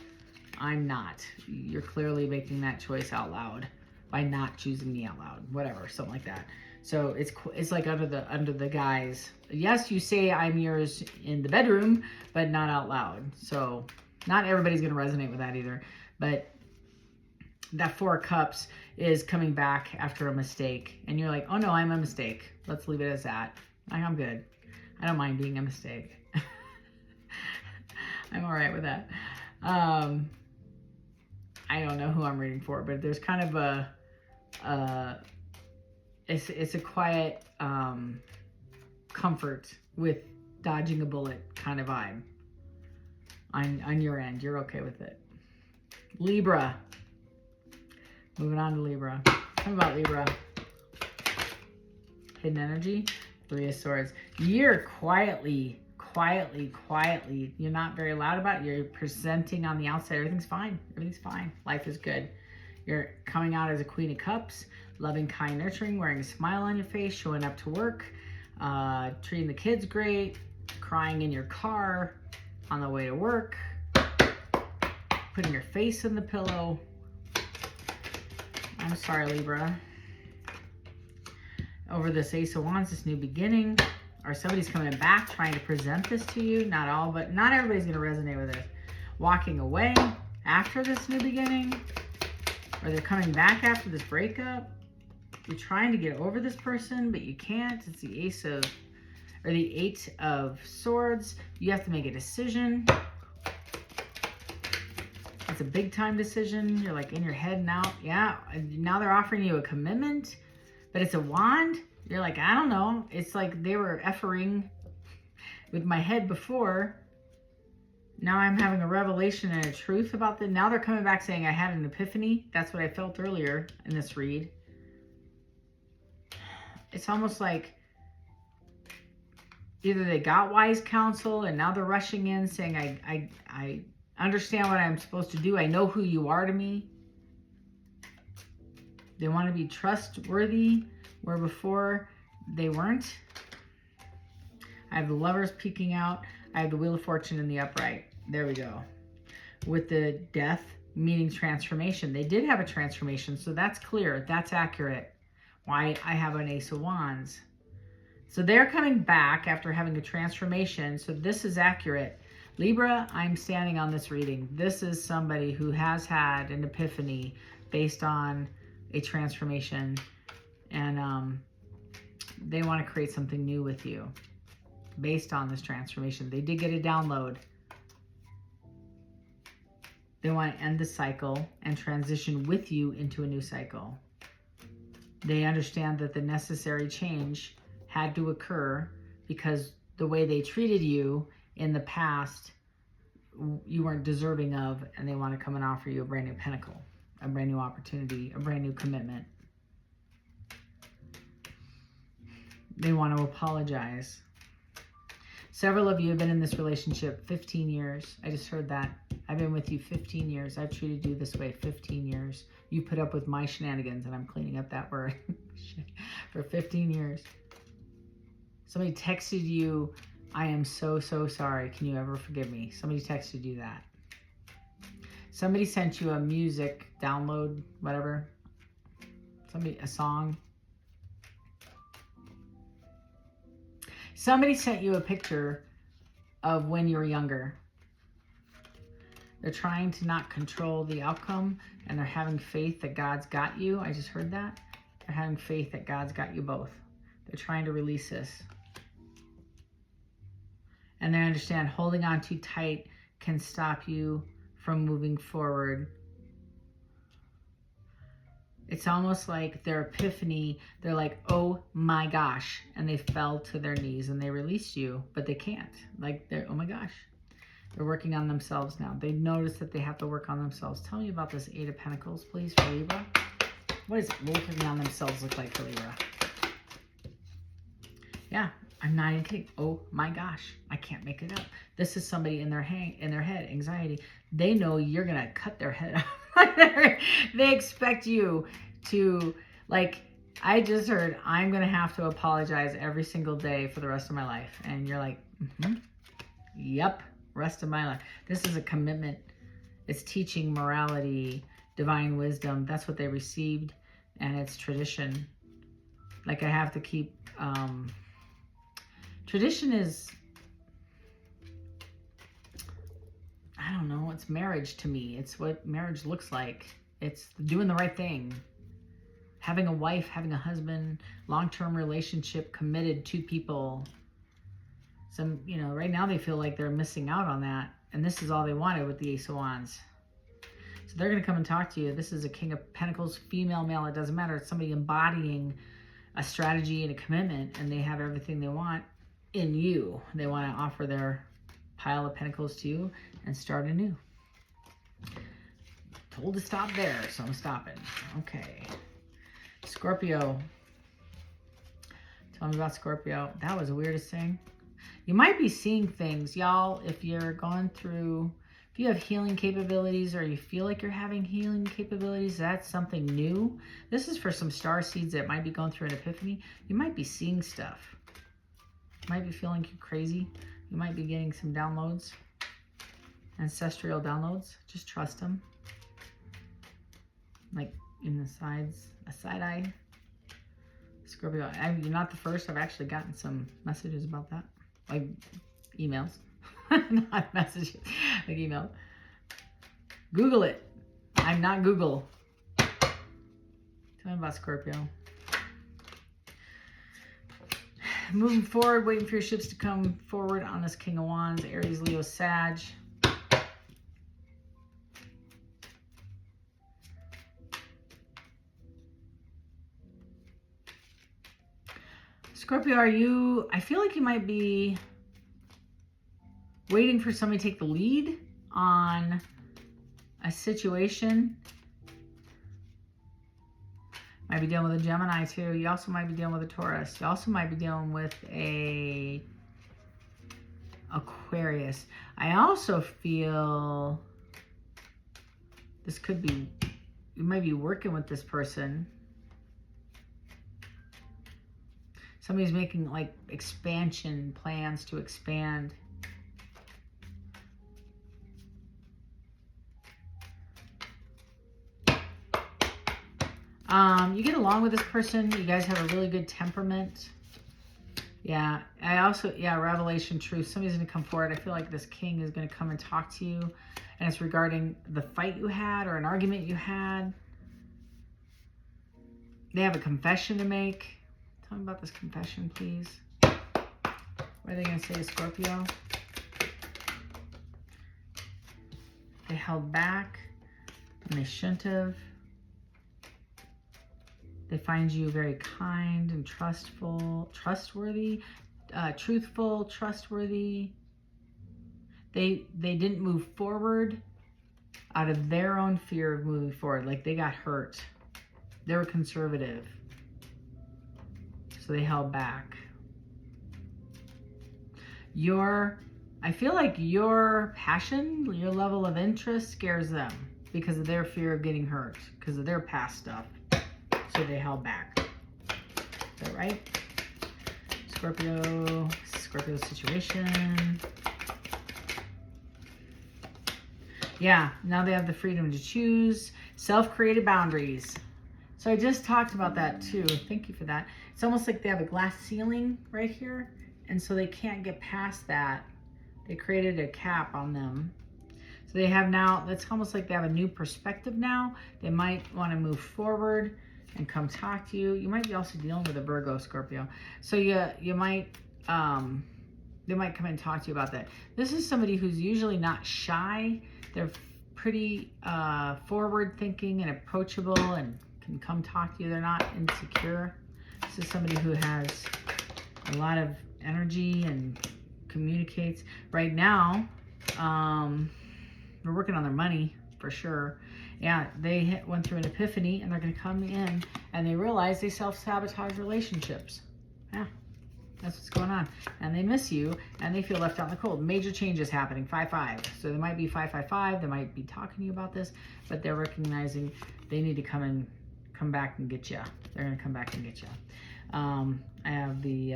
I'm not. You're clearly making that choice out loud by not choosing me out loud. Whatever, something like that. So it's like under the guise. Yes, you say I'm yours in the bedroom, but not out loud. So not everybody's going to resonate with that either. But that 4 of Cups is coming back after a mistake. And you're like, oh no, I'm a mistake. Let's leave it as that. I'm good. I don't mind being a mistake. I'm all right with that. I don't know who I'm reading for, but there's kind of it's a quiet comfort with dodging a bullet kind of vibe on your end. You're okay with it. Libra. Moving on to Libra. How about Libra? Hidden energy. 3 of Swords. You're quietly. You're not very loud about it. You're presenting on the outside. Everything's fine. Everything's fine. Life is good. You're coming out as a Queen of Cups. Loving, kind, nurturing. Wearing a smile on your face. Showing up to work. Treating the kids great. Crying in your car on the way to work. Putting your face in the pillow. I'm sorry, Libra. Over this Ace of Wands, this new beginning, or somebody's coming back trying to present this to you. Not all, but not everybody's going to resonate with it. Walking away after this new beginning. or they're coming back after this breakup. You're trying to get over this person, but you can't. It's the the 8 of Swords. You have to make a decision. It's a big time decision. You're like in your head now. Yeah, now they're offering you a commitment, but it's a wand. You're like, I don't know. It's like they were effing with my head before. Now I'm having a revelation and a truth about them. Now they're coming back saying I had an epiphany. That's what I felt earlier in this read. It's almost like either they got wise counsel and now they're rushing in saying, I understand what I'm supposed to do. I know who you are to me. They want to be trustworthy where before they weren't. I have the Lovers peeking out. I have the Wheel of Fortune in the upright. There we go. With the Death meaning transformation. They did have a transformation, so that's clear. That's accurate. Why I have an Ace of Wands. So they're coming back after having a transformation. So this is accurate. Libra, I'm standing on this reading. This is somebody who has had an epiphany based on a transformation. And they want to create something new with you based on this transformation. They did get a download. They want to end the cycle and transition with you into a new cycle. They understand that the necessary change had to occur because the way they treated you in the past, you weren't deserving of, and they want to come and offer you a brand new pentacle, a brand new opportunity, a brand new commitment. They want to apologize. Several of you have been in this relationship 15 years. I just heard that. I've been with you 15 years. I've treated you this way 15 years. You put up with my shenanigans, and I'm cleaning up that word, for 15 years. Somebody texted you, I am so, so sorry. Can you ever forgive me? Somebody texted you that. Somebody sent you a music download, whatever. A song. Somebody sent you a picture of when you were younger. They're trying to not control the outcome, and they're having faith that God's got you. I just heard that. They're having faith that God's got you both. They're trying to release this. And they understand holding on too tight can stop you from moving forward. It's almost like their epiphany, they're like, oh my gosh, and they fell to their knees and they released you, but they can't. Like, they're, oh my gosh. They're working on themselves now. They notice that they have to work on themselves. Tell me about this 8 of Pentacles, please, for Libra. What does working on themselves look like for Libra? Yeah, I'm not even kidding. Oh my gosh, I can't make it up. This is somebody in their head, anxiety. They know you're gonna cut their head off. They expect you to, like, I just heard, I'm gonna have to apologize every single day for the rest of my life. And you're like, yep, rest of my life. This is a commitment. It's teaching morality, divine wisdom. That's what they received. And it's tradition. Like, I have to keep, tradition is, I don't know, it's marriage to me. It's what marriage looks like. It's doing the right thing. Having a wife, having a husband, long-term relationship, committed to people. Some, you know, right now they feel like they're missing out on that. And this is all they wanted with the Ace of Wands. So they're going to come and talk to you. This is a King of Pentacles, female, male, it doesn't matter. It's somebody embodying a strategy and a commitment, and they have everything they want in you. They want to offer their pile of pentacles to you and start anew. Told to stop there, so I'm stopping. Okay. Scorpio. Tell me about Scorpio. That was the weirdest thing. You might be seeing things, y'all, if you're going through, if you have healing capabilities or you feel like you're having healing capabilities, that's something new. This is for some star seeds that might be going through an epiphany. You might be seeing stuff. You might be feeling crazy. You might be getting some downloads, ancestral downloads. Just trust them. Like in the sides, a side eye. Scorpio, you're not the first. I've actually gotten some messages about that. Like emails. Not messages, like email. Google it. I'm not Google. Tell me about Scorpio. Moving forward, waiting for your ships to come forward on this King of Wands, Aries, Leo, Sag. Scorpio, I feel like you might be waiting for somebody to take the lead on a situation. Might be dealing with a Gemini too. You also might be dealing with a Taurus. You also might be dealing with a Aquarius. I also feel this could be, you might be working with this person. Somebody's making like expansion plans to expand. You get along with this person. You guys have a really good temperament. Yeah, revelation, truth. Somebody's going to come forward. I feel like this king is going to come and talk to you. And it's regarding the fight you had or an argument you had. They have a confession to make. Tell me about this confession, please. What are they going to say to Scorpio? They held back and they shouldn't have. They find you very kind and trustworthy, truthful, trustworthy. They didn't move forward out of their own fear of moving forward. Like they got hurt. They were conservative. So they held back. I feel like your passion, your level of interest scares them because of their fear of getting hurt, because of their past stuff. So they held back. Is that right? Scorpio situation. Yeah, now they have the freedom to choose. Self-created boundaries. So I just talked about that too. Thank you for that. It's almost like they have a glass ceiling right here. And so they can't get past that. They created a cap on them. So they have now, it's almost like they have a new perspective now. They might want to move forward and come talk to you. You might be also dealing with a Virgo, Scorpio. So you might, they might come and talk to you about that. This is somebody who's usually not shy. They're pretty forward thinking and approachable and can come talk to you. They're not insecure. This is somebody who has a lot of energy and communicates. Right now, we're working on their money for sure. Yeah, they went through an epiphany and they're going to come in and they realize they self-sabotage relationships. Yeah, that's what's going on. And they miss you and they feel left out in the cold. Major changes happening, 5-5. So they might be 5-5-5. They might be talking to you about this, but they're recognizing they need to come back and get you. They're going to come back and get you. I have the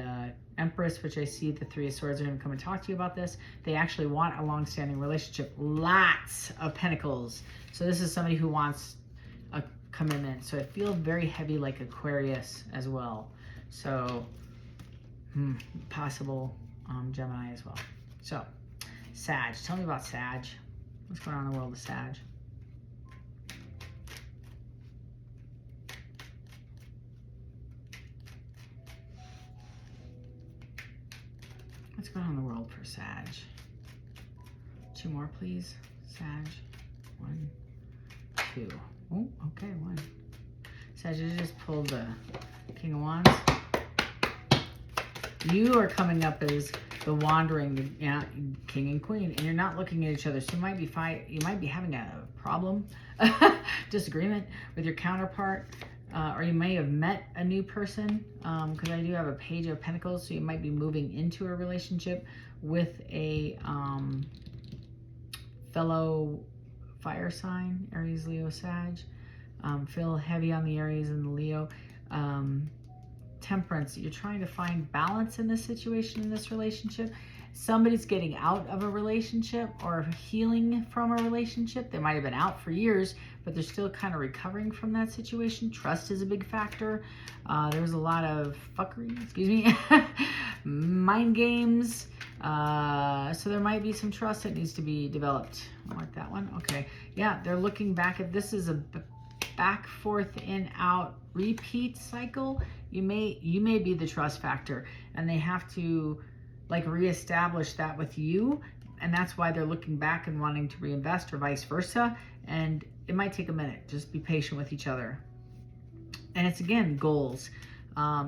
Empress, which I see the Three of Swords are going to come and talk to you about this. They actually want a long-standing relationship. Lots of Pentacles. So this is somebody who wants a commitment. So I feel very heavy like Aquarius as well. So possible Gemini as well. So Sag. Tell me about Sag. What's going on in the world of Sag? What's going on in the world for Sag? 2 more, please. Sag. 1, 2. Oh, okay, 1. Sag, you just pulled the King of Wands. You are coming up as the wandering king and queen, and you're not looking at each other. So you might be having a problem, disagreement with your counterpart. Or you may have met a new person, because I do have a Page of Pentacles, so you might be moving into a relationship with a fellow fire sign, Aries, Leo, Sag. Feel heavy on the Aries and the Leo. Temperance, you're trying to find balance in this situation, in this relationship. Somebody's getting out of a relationship or healing from a relationship. They might have been out for years, but they're still kind of recovering from that situation. Trust is a big factor. There's a lot of fuckery, excuse me, mind games. So there might be some trust that needs to be developed. I like that one. Okay. Yeah, they're looking back at this. Is a back, forth, in, out, repeat cycle, you may be the trust factor, and they have to like reestablish that with you, and that's why they're looking back and wanting to reinvest, or vice versa. And it might take a minute. Just be patient with each other. And it's, again, goals.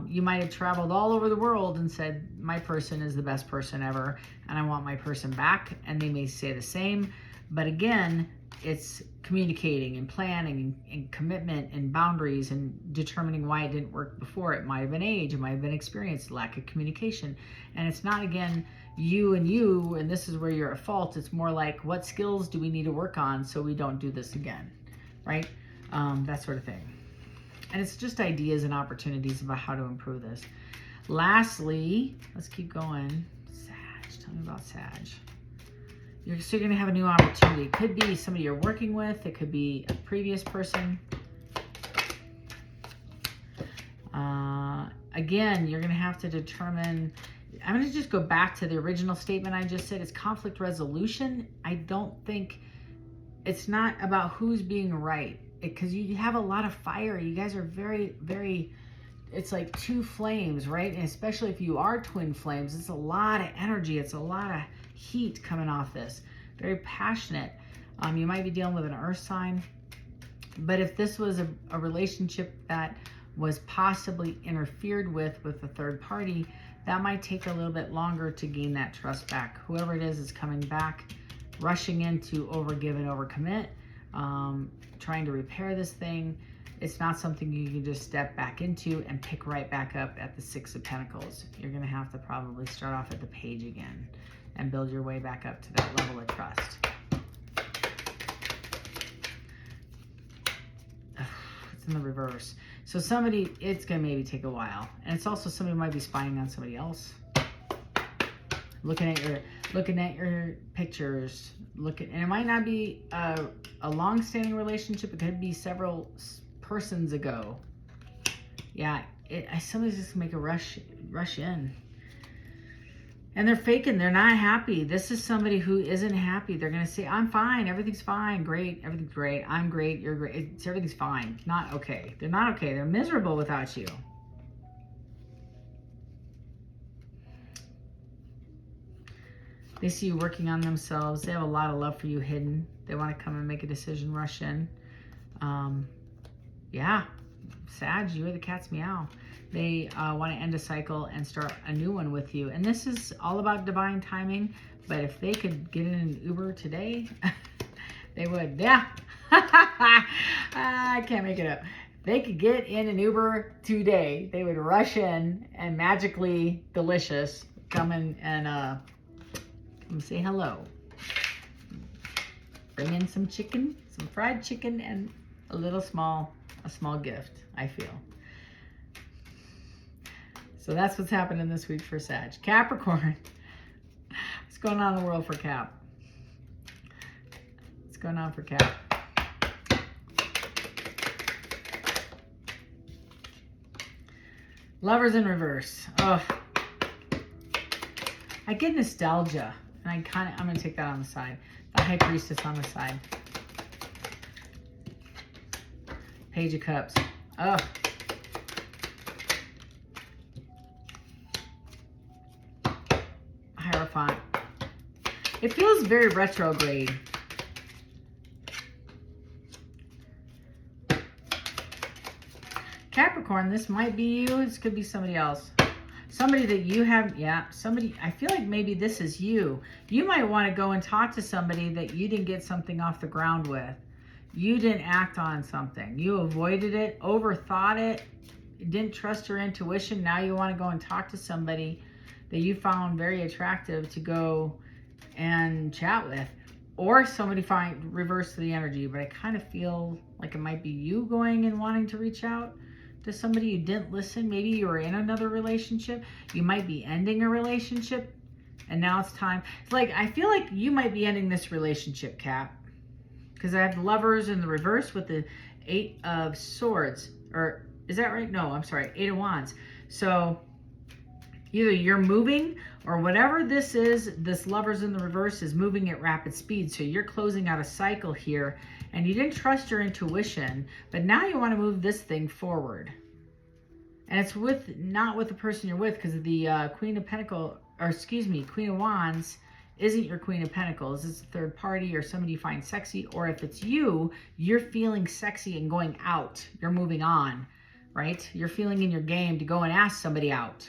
You might have traveled all over the world and said, my person is the best person ever, and I want my person back, and they may say the same. But again, it's communicating and planning and commitment and boundaries and determining why it didn't work before. It might have been age, it might have been experience, lack of communication. And it's not, again, you and this is where you're at fault. It's more like, what skills do we need to work on so we don't do this again, right? That sort of thing. And it's just ideas and opportunities about how to improve this. Lastly, let's keep going. Sag, tell me about Sag. So you're going to have a new opportunity. It could be somebody you're working with. It could be a previous person. Again, you're going to have to determine. I'm going to just go back to the original statement I just said. It's conflict resolution. I don't think it's not about who's being right, because you have a lot of fire. You guys are very, very, it's like two flames, right? And especially if you are twin flames, it's a lot of energy. It's a lot of heat coming off this. Very passionate. You might be dealing with an earth sign. But if this was a relationship that was possibly interfered with a third party, that might take a little bit longer to gain that trust back. Whoever it is coming back, rushing in to overgive and overcommit, trying to repair this thing. It's not something you can just step back into and pick right back up at the Six of Pentacles. You're going to have to probably start off at the Page again and build your way back up to that level of trust. It's in the reverse. So somebody, it's going to maybe take a while. And it's also somebody might be spying on somebody else. Looking at your pictures, and it might not be a long-standing relationship. It could be several persons ago. Yeah, somebody's just gonna make a rush in, and they're faking. They're not happy. This is somebody who isn't happy. They're gonna say, "I'm fine. Everything's fine. Great. Everything's great. I'm great. You're great. Everything's fine." Not okay. They're not okay. They're miserable without you. They see you working on themselves. They have a lot of love for you hidden. They want to come and make a decision, rush in. Yeah, Sag, you're the cat's meow. They want to end a cycle and start a new one with you. And this is all about divine timing. But if they could get in an Uber today, they would. Yeah. I can't make it up. They could get in an Uber today. They would rush in and magically delicious come in and say hello. Bring in some chicken, some fried chicken, and a small gift, I feel. So that's what's happening this week for Sag. Capricorn. What's going on in the world for Cap? What's going on for Cap? Lovers in reverse. Oh, I get nostalgia. And I'm going to take that on the side. The High Priestess on the side. Page of Cups. Oh. Hierophant. It feels very retrograde. Capricorn, this might be you. This could be somebody else. Somebody that you have, yeah, somebody, I feel like maybe this is you. You might want to go and talk to somebody that you didn't get something off the ground with. You didn't act on something. You avoided it, overthought it, didn't trust your intuition. Now you want to go and talk to somebody that you found very attractive to go and chat with. Or somebody reverse the energy, but I kind of feel like it might be you going and wanting to reach out to somebody you didn't listen. Maybe you were in another relationship. You might be ending a relationship, and now it's time. It's like, I feel like you might be ending this relationship, Cap, because I have the Lovers in the reverse with the Eight of Swords. Or is that right? No, I'm sorry, Eight of Wands. So either you're moving, or whatever this is, this Lovers in the reverse is moving at rapid speed. So you're closing out a cycle here, and you didn't trust your intuition, but now you want to move this thing forward. And it's not with the person you're with, because the Queen of Wands isn't your Queen of Pentacles. It's a third party or somebody you find sexy, or if it's you, you're feeling sexy and going out. You're moving on, right? You're feeling in your game to go and ask somebody out,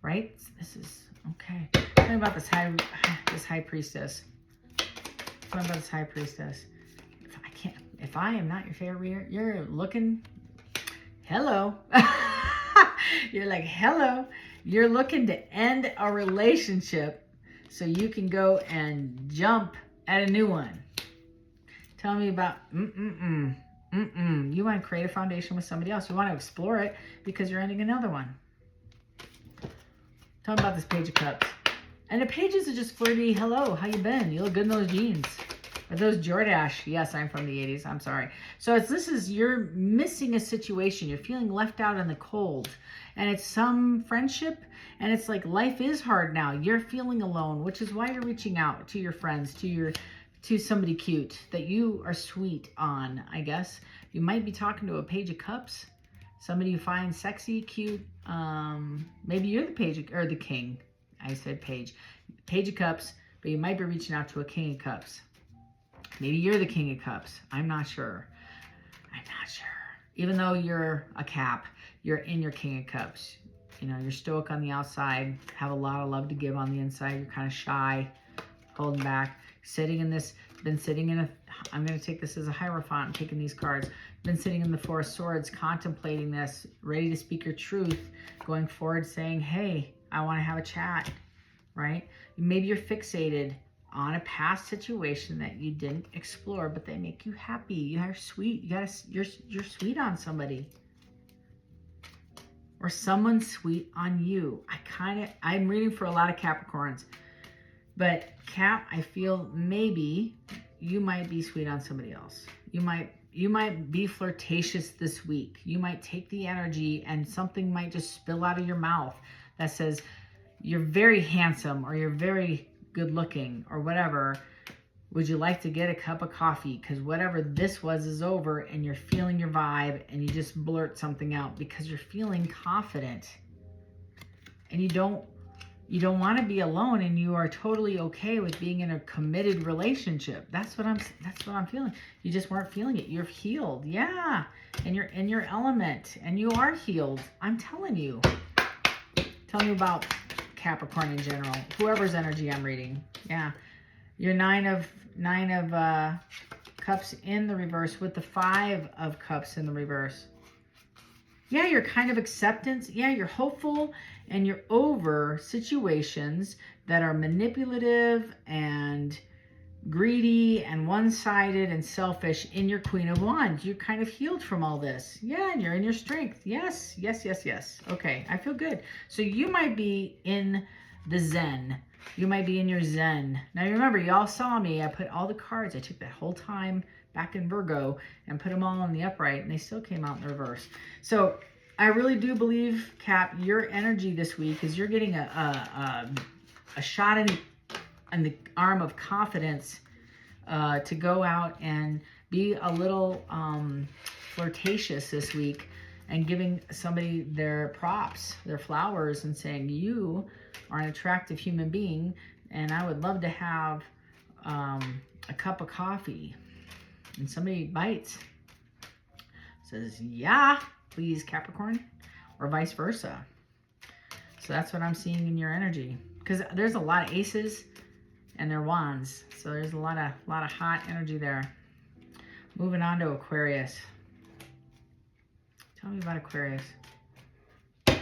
right? This is, okay. Tell me about this high priestess. Tell me about this high priestess. If I am not your favorite, you're looking, hello. You're like, hello. You're looking to end a relationship so you can go and jump at a new one. Tell me about, You want to create a foundation with somebody else. You want to explore it because you're ending another one. Tell me about this Page of Cups. And the pages are just flirty. Hello, how you been? You look good in those jeans. Or those Jordache. Yes, I'm from the 80s. I'm sorry. So you're missing a situation. You're feeling left out in the cold. And it's some friendship. And it's like life is hard now. You're feeling alone, which is why you're reaching out to your friends, to somebody cute that you are sweet on, I guess. You might be talking to a Page of Cups. Somebody you find sexy, cute. Maybe you're the page or the king. I said page. Page of Cups, but you might be reaching out to a King of Cups. Maybe you're the King of Cups. I'm not sure. Even though you're a Cap, you're in your King of Cups. You know, you're stoic on the outside, have a lot of love to give on the inside. You're kind of shy, holding back, I'm going to take this as a Hierophant. I'm taking these cards. Been sitting in the Four of Swords, contemplating this, ready to speak your truth, going forward saying, hey, I want to have a chat, right? Maybe you're fixated on a past situation that you didn't explore, but they make you happy. You're sweet. You're sweet on somebody. Or someone's sweet on you. I'm reading for a lot of Capricorns. But Cap, I feel maybe you might be sweet on somebody else. You might be flirtatious this week. You might take the energy and something might just spill out of your mouth that says, you're very handsome or you're very good looking or whatever. Would you like to get a cup of coffee? Because whatever this was is over and you're feeling your vibe and you just blurt something out because you're feeling confident. And you don't want to be alone, and you are totally okay with being in a committed relationship. That's what I'm feeling. You just weren't feeling it. You're healed. Yeah. And you're in your element and you are healed. I'm telling you. Tell me about Capricorn in general. Whoever's energy I'm reading. Yeah. Your nine of Cups in the reverse with the 5 of Cups in the reverse. Yeah, you're kind of acceptance. Yeah, you're hopeful and you're over situations that are manipulative and greedy and one-sided and selfish in your Queen of Wands. You're kind of healed from all this. Yeah, and you're in your strength. Yes, yes, yes, yes. Okay, I feel good. So you might be in the Zen. You might be in your Zen. Now remember, y'all saw me. I put all the cards. I took that whole time back in Virgo and put them all in the upright, and they still came out in the reverse. So I really do believe, Cap, your energy this week is you're getting a shot in the arm of confidence to go out and be a little flirtatious this week and giving somebody their props, their flowers, and saying, you are an attractive human being and I would love to have a cup of coffee. And somebody bites, says, yeah, please, Capricorn, or vice versa. So that's what I'm seeing in your energy, because there's a lot of aces and they're wands. So there's a lot of hot energy there. Moving on to Aquarius. Tell me about Aquarius. Tell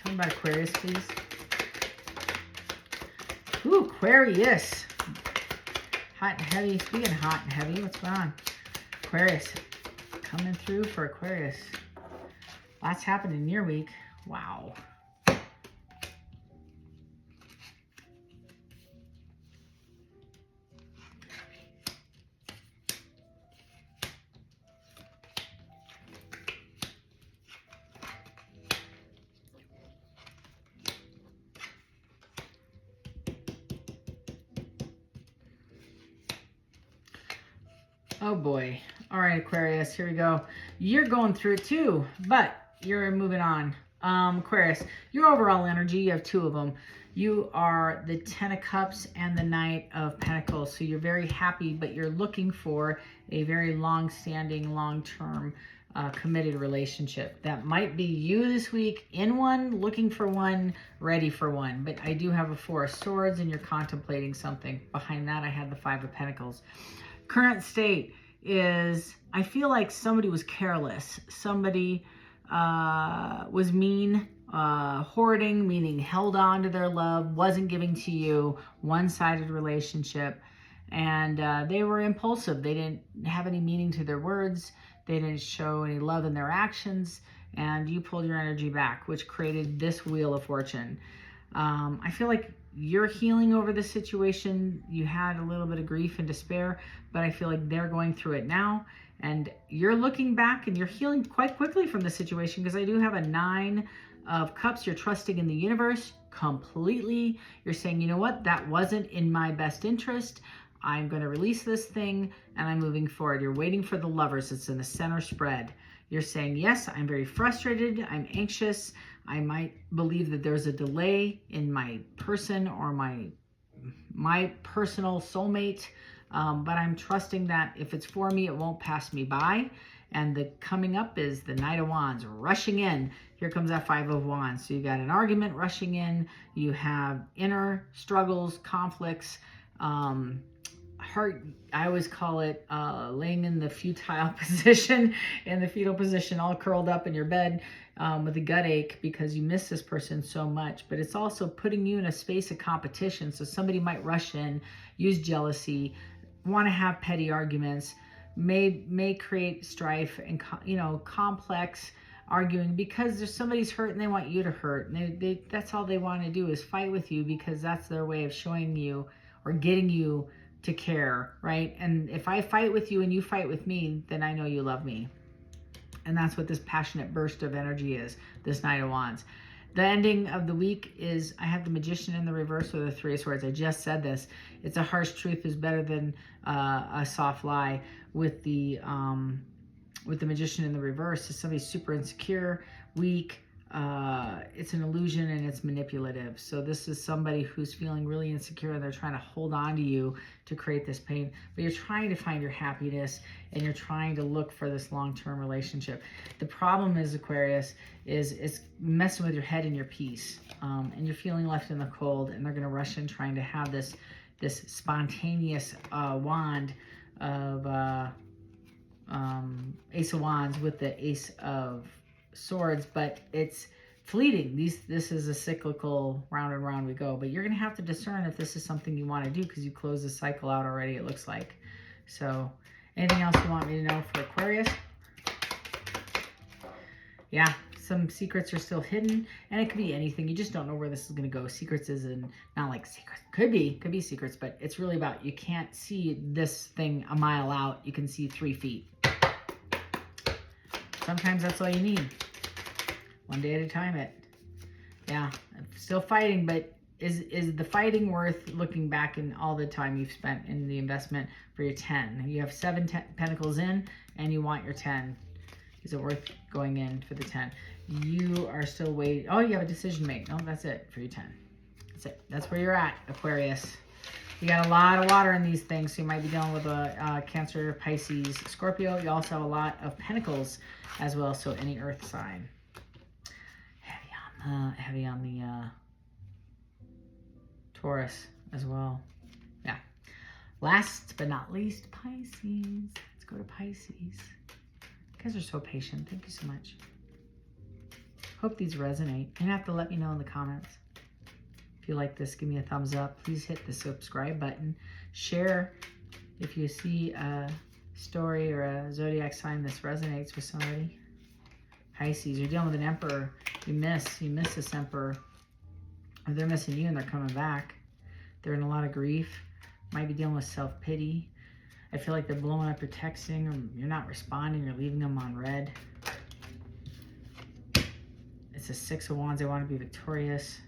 me about Aquarius, please. Ooh, Aquarius. Hot and heavy. Speaking of hot and heavy, what's going on? Aquarius. Coming through for Aquarius. Lots happened in your week. Wow. Oh boy. All right, Aquarius, here we go. You're going through it too, but you're moving on. Aquarius, your overall energy, you have two of them. You are the Ten of Cups and the Knight of Pentacles. So you're very happy, but you're looking for a very long-standing, long-term, committed relationship. That might be you this week, in one, looking for one, ready for one. But I do have a Four of Swords, and you're contemplating something. Behind that, I had the Five of Pentacles. Current state is, I feel like somebody was careless. Somebody was mean, hoarding, meaning held on to their love, wasn't giving to you, one-sided relationship. And they were impulsive. They didn't have any meaning to their words. They didn't show any love in their actions. And you pulled your energy back, which created this Wheel of Fortune. I feel like you're healing over the situation. You had a little bit of grief and despair, but I feel like they're going through it now. And you're looking back and you're healing quite quickly from the situation, because I do have a Nine of Cups. You're trusting in the universe completely. You're saying, you know what, that wasn't in my best interest. I'm going to release this thing and I'm moving forward. You're waiting for the Lovers. It's in the center spread. You're saying, yes, I'm very frustrated. I'm anxious. I might believe that there's a delay in my person or my personal soulmate. But I'm trusting that if it's for me, it won't pass me by. And the coming up is the Knight of Wands rushing in. Here comes that Five of Wands. So you got an argument rushing in. You have inner struggles, conflicts, heart. I always call it laying in the futile position, in the fetal position, all curled up in your bed with a gut ache because you miss this person so much. But it's also putting you in a space of competition. So somebody might rush in, use jealousy, want to have petty arguments, may create strife and complex arguing because there's somebody's hurt and they want you to hurt. And that's all they want to do is fight with you, because that's their way of showing you or getting you to care, right? And if I fight with you and you fight with me, then I know you love me. And that's what this passionate burst of energy is, this Knight of Wands. The ending of the week is, I have the Magician in the reverse with the Three of Swords. I just said this. It's a harsh truth is better than a soft lie. With the Magician in the reverse, is somebody super insecure, weak. It's an illusion and it's manipulative. So this is somebody who's feeling really insecure and they're trying to hold on to you to create this pain. But you're trying to find your happiness and you're trying to look for this long-term relationship. The problem is, Aquarius, is it's messing with your head and your peace. And you're feeling left in the cold, and they're going to rush in trying to have this spontaneous wand of Ace of Wands with the Ace of Swords, but it's fleeting. This is a cyclical, round and round we go. But you're going to have to discern if this is something you want to do, because you closed the cycle out already, it looks like. So anything else you want me to know for Aquarius? Yeah, some secrets are still hidden, and it could be anything. You just don't know where this is going to go. Secrets isn't, not like secrets. Could be secrets, but it's really about, you can't see this thing a mile out. You can see 3 feet. Sometimes that's all you need. One day at a time. Yeah, I'm still fighting, but is the fighting worth looking back in all the time you've spent in the investment for your 10? You have 7 pentacles in, and you want your 10. Is it worth going in for the 10? You are still waiting. Oh, you have a decision to make. No, that's it for your 10. That's it. That's where you're at, Aquarius. You got a lot of water in these things, so you might be dealing with a Cancer, Pisces, Scorpio. You also have a lot of Pentacles as well, so any Earth sign. Heavy on the Taurus as well. Yeah. Last but not least, Pisces. Let's go to Pisces. You guys are so patient. Thank you so much. Hope these resonate. You're gonna have to let me know in the comments. If you like this, give me a thumbs up. Please hit the subscribe button. Share if you see a story or a zodiac sign this resonates with somebody. Pisces, you're dealing with an emperor. You miss this emperor. Or they're missing you and they're coming back. They're in a lot of grief. Might be dealing with self-pity. I feel like they're blowing up your texting, or you're not responding, you're leaving them on red. It's a 6 of Wands. They want to be victorious.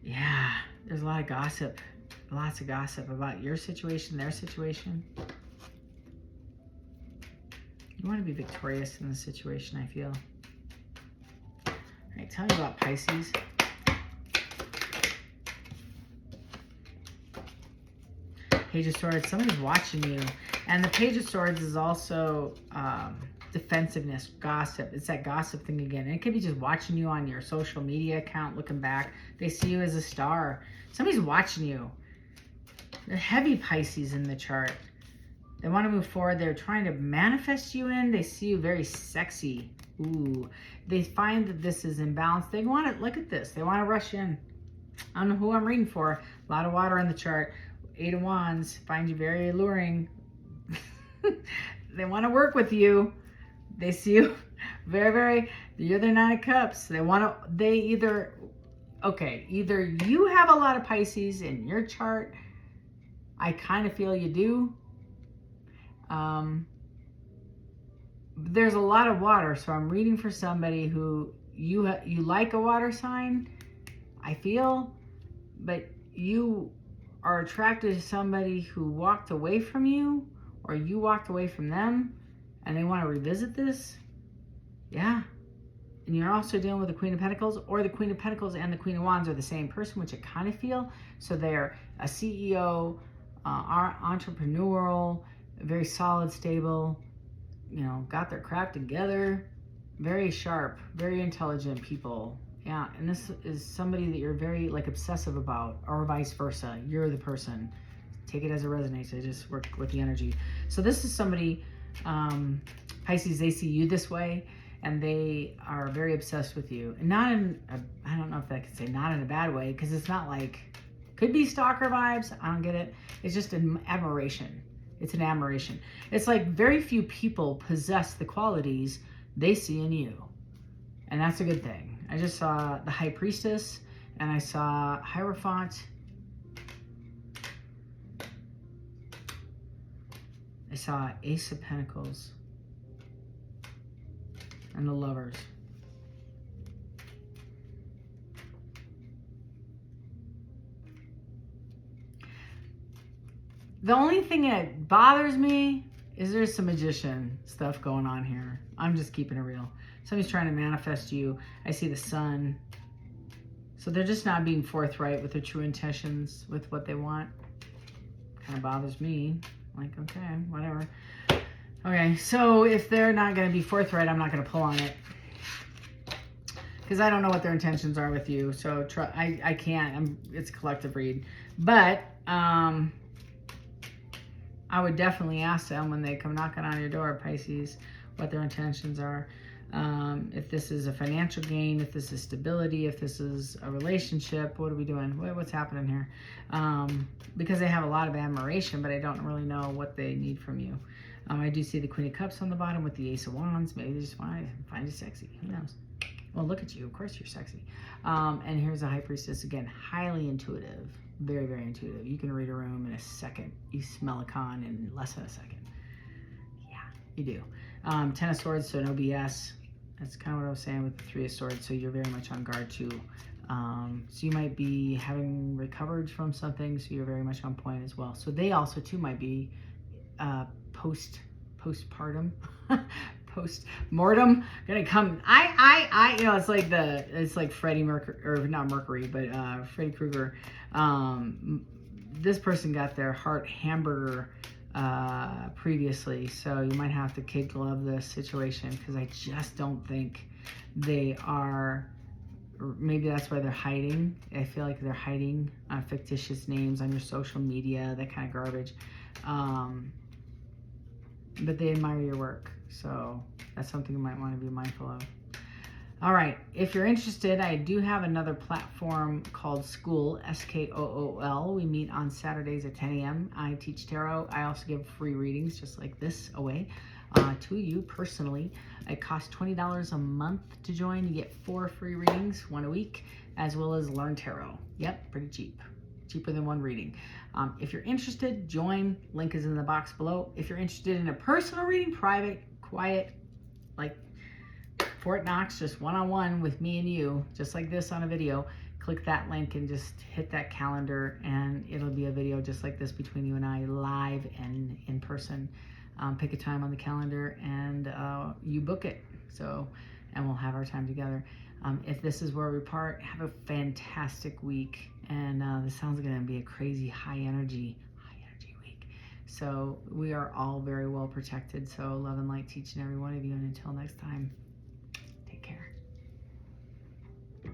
Yeah, there's a lot of gossip. Lots of gossip about your situation, their situation. You want to be victorious in this situation, I feel. All right, tell me about Pisces. Page of Swords, somebody's watching you. And the Page of Swords is also defensiveness, gossip. It's that gossip thing again. And it could be just watching you on your social media account, looking back. They see you as a star. Somebody's watching you. They're heavy Pisces in the chart. They want to move forward. They're trying to manifest you in. They see you very sexy. Ooh. They find that this is imbalanced. They want to, look at this. They want to rush in. I don't know who I'm reading for. A lot of water in the chart. 8 of Wands. Find you very alluring. They want to work with you. They see you very, you're their 9 of Cups. Either you have a lot of Pisces in your chart. I kind of feel you do. There's a lot of water, so I'm reading for somebody who you like a water sign, I feel, but you are attracted to somebody who walked away from you, or you walked away from them, and they want to revisit this. Yeah. And you're also dealing with the Queen of Pentacles, or the Queen of Pentacles and the Queen of Wands are the same person, which I kind of feel. So they're a CEO, entrepreneurial, very solid, stable, you know, got their crap together, very sharp, very intelligent people. Yeah, and this is somebody that you're very like obsessive about, or vice versa. You're the person. Take it as it resonates. I just work with the energy. So this is somebody, Pisces, they see you this way, and they are very obsessed with you. And not in, I don't know if I can say not in a bad way, because it's not like, could be stalker vibes. I don't get it. It's just an admiration. It's an admiration. It's like very few people possess the qualities they see in you. And that's a good thing. I just saw the High Priestess, and I saw Hierophant. I saw Ace of Pentacles and the Lovers. The only thing that bothers me is there's some magician stuff going on here. I'm just keeping it real. Somebody's trying to manifest you. I see the Sun. So they're just not being forthright with their true intentions, with what they want. Kind of bothers me. Like, okay, whatever. Okay, so if they're not going to be forthright, I'm not going to pull on it. Because I don't know what their intentions are with you. So I can't. It's a collective read. But I would definitely ask them when they come knocking on your door, Pisces, what their intentions are. If this is a financial gain, if this is stability, if this is a relationship, what are we doing? What's happening here? Because they have a lot of admiration, but I don't really know what they need from you. I do see the Queen of Cups on the bottom with the Ace of Wands. Maybe they just want to find you sexy. Who knows? Well, look at you. Of course you're sexy. And here's a High Priestess. Again, highly intuitive. Very, very intuitive. You can read a room in a second. You smell a con in less than a second. Yeah, you do. 10 of Swords, so no BS. That's kind of what I was saying with the 3 of Swords. So you're very much on guard too. So you might be having recovered from something, so you're very much on point as well. So they also too might be postpartum, post-mortem, gonna come. You know, it's like Freddie Mercury, or not Mercury, but Freddy Krueger. This person got their heart hamburger previously, so you might have to kid glove this situation, because I just don't think they are. Maybe that's why they're hiding. I feel like they're hiding fictitious names on your social media, that kind of garbage. But they admire your work, so that's something you might want to be mindful of. All right, if you're interested, I do have another platform called School, SKOOL. We meet on Saturdays at 10 a.m. I teach tarot. I also give free readings just like this away to you personally. It costs $20 a month to join. You get 4 free readings, 1 a week, as well as learn tarot. Yep, pretty cheap. Cheaper than 1 reading. If you're interested, join. Link is in the box below. If you're interested in a personal reading, private, quiet, like Fort Knox, just one-on-one with me and you, just like this on a video, click that link and just hit that calendar, and it'll be a video just like this between you and I, live and in person. Pick a time on the calendar and you book it. So, and we'll have our time together. If this is where we part, have a fantastic week. And this sounds going to be a crazy high energy week. So we are all very well protected. So love and light to each and every one of you. And until next time,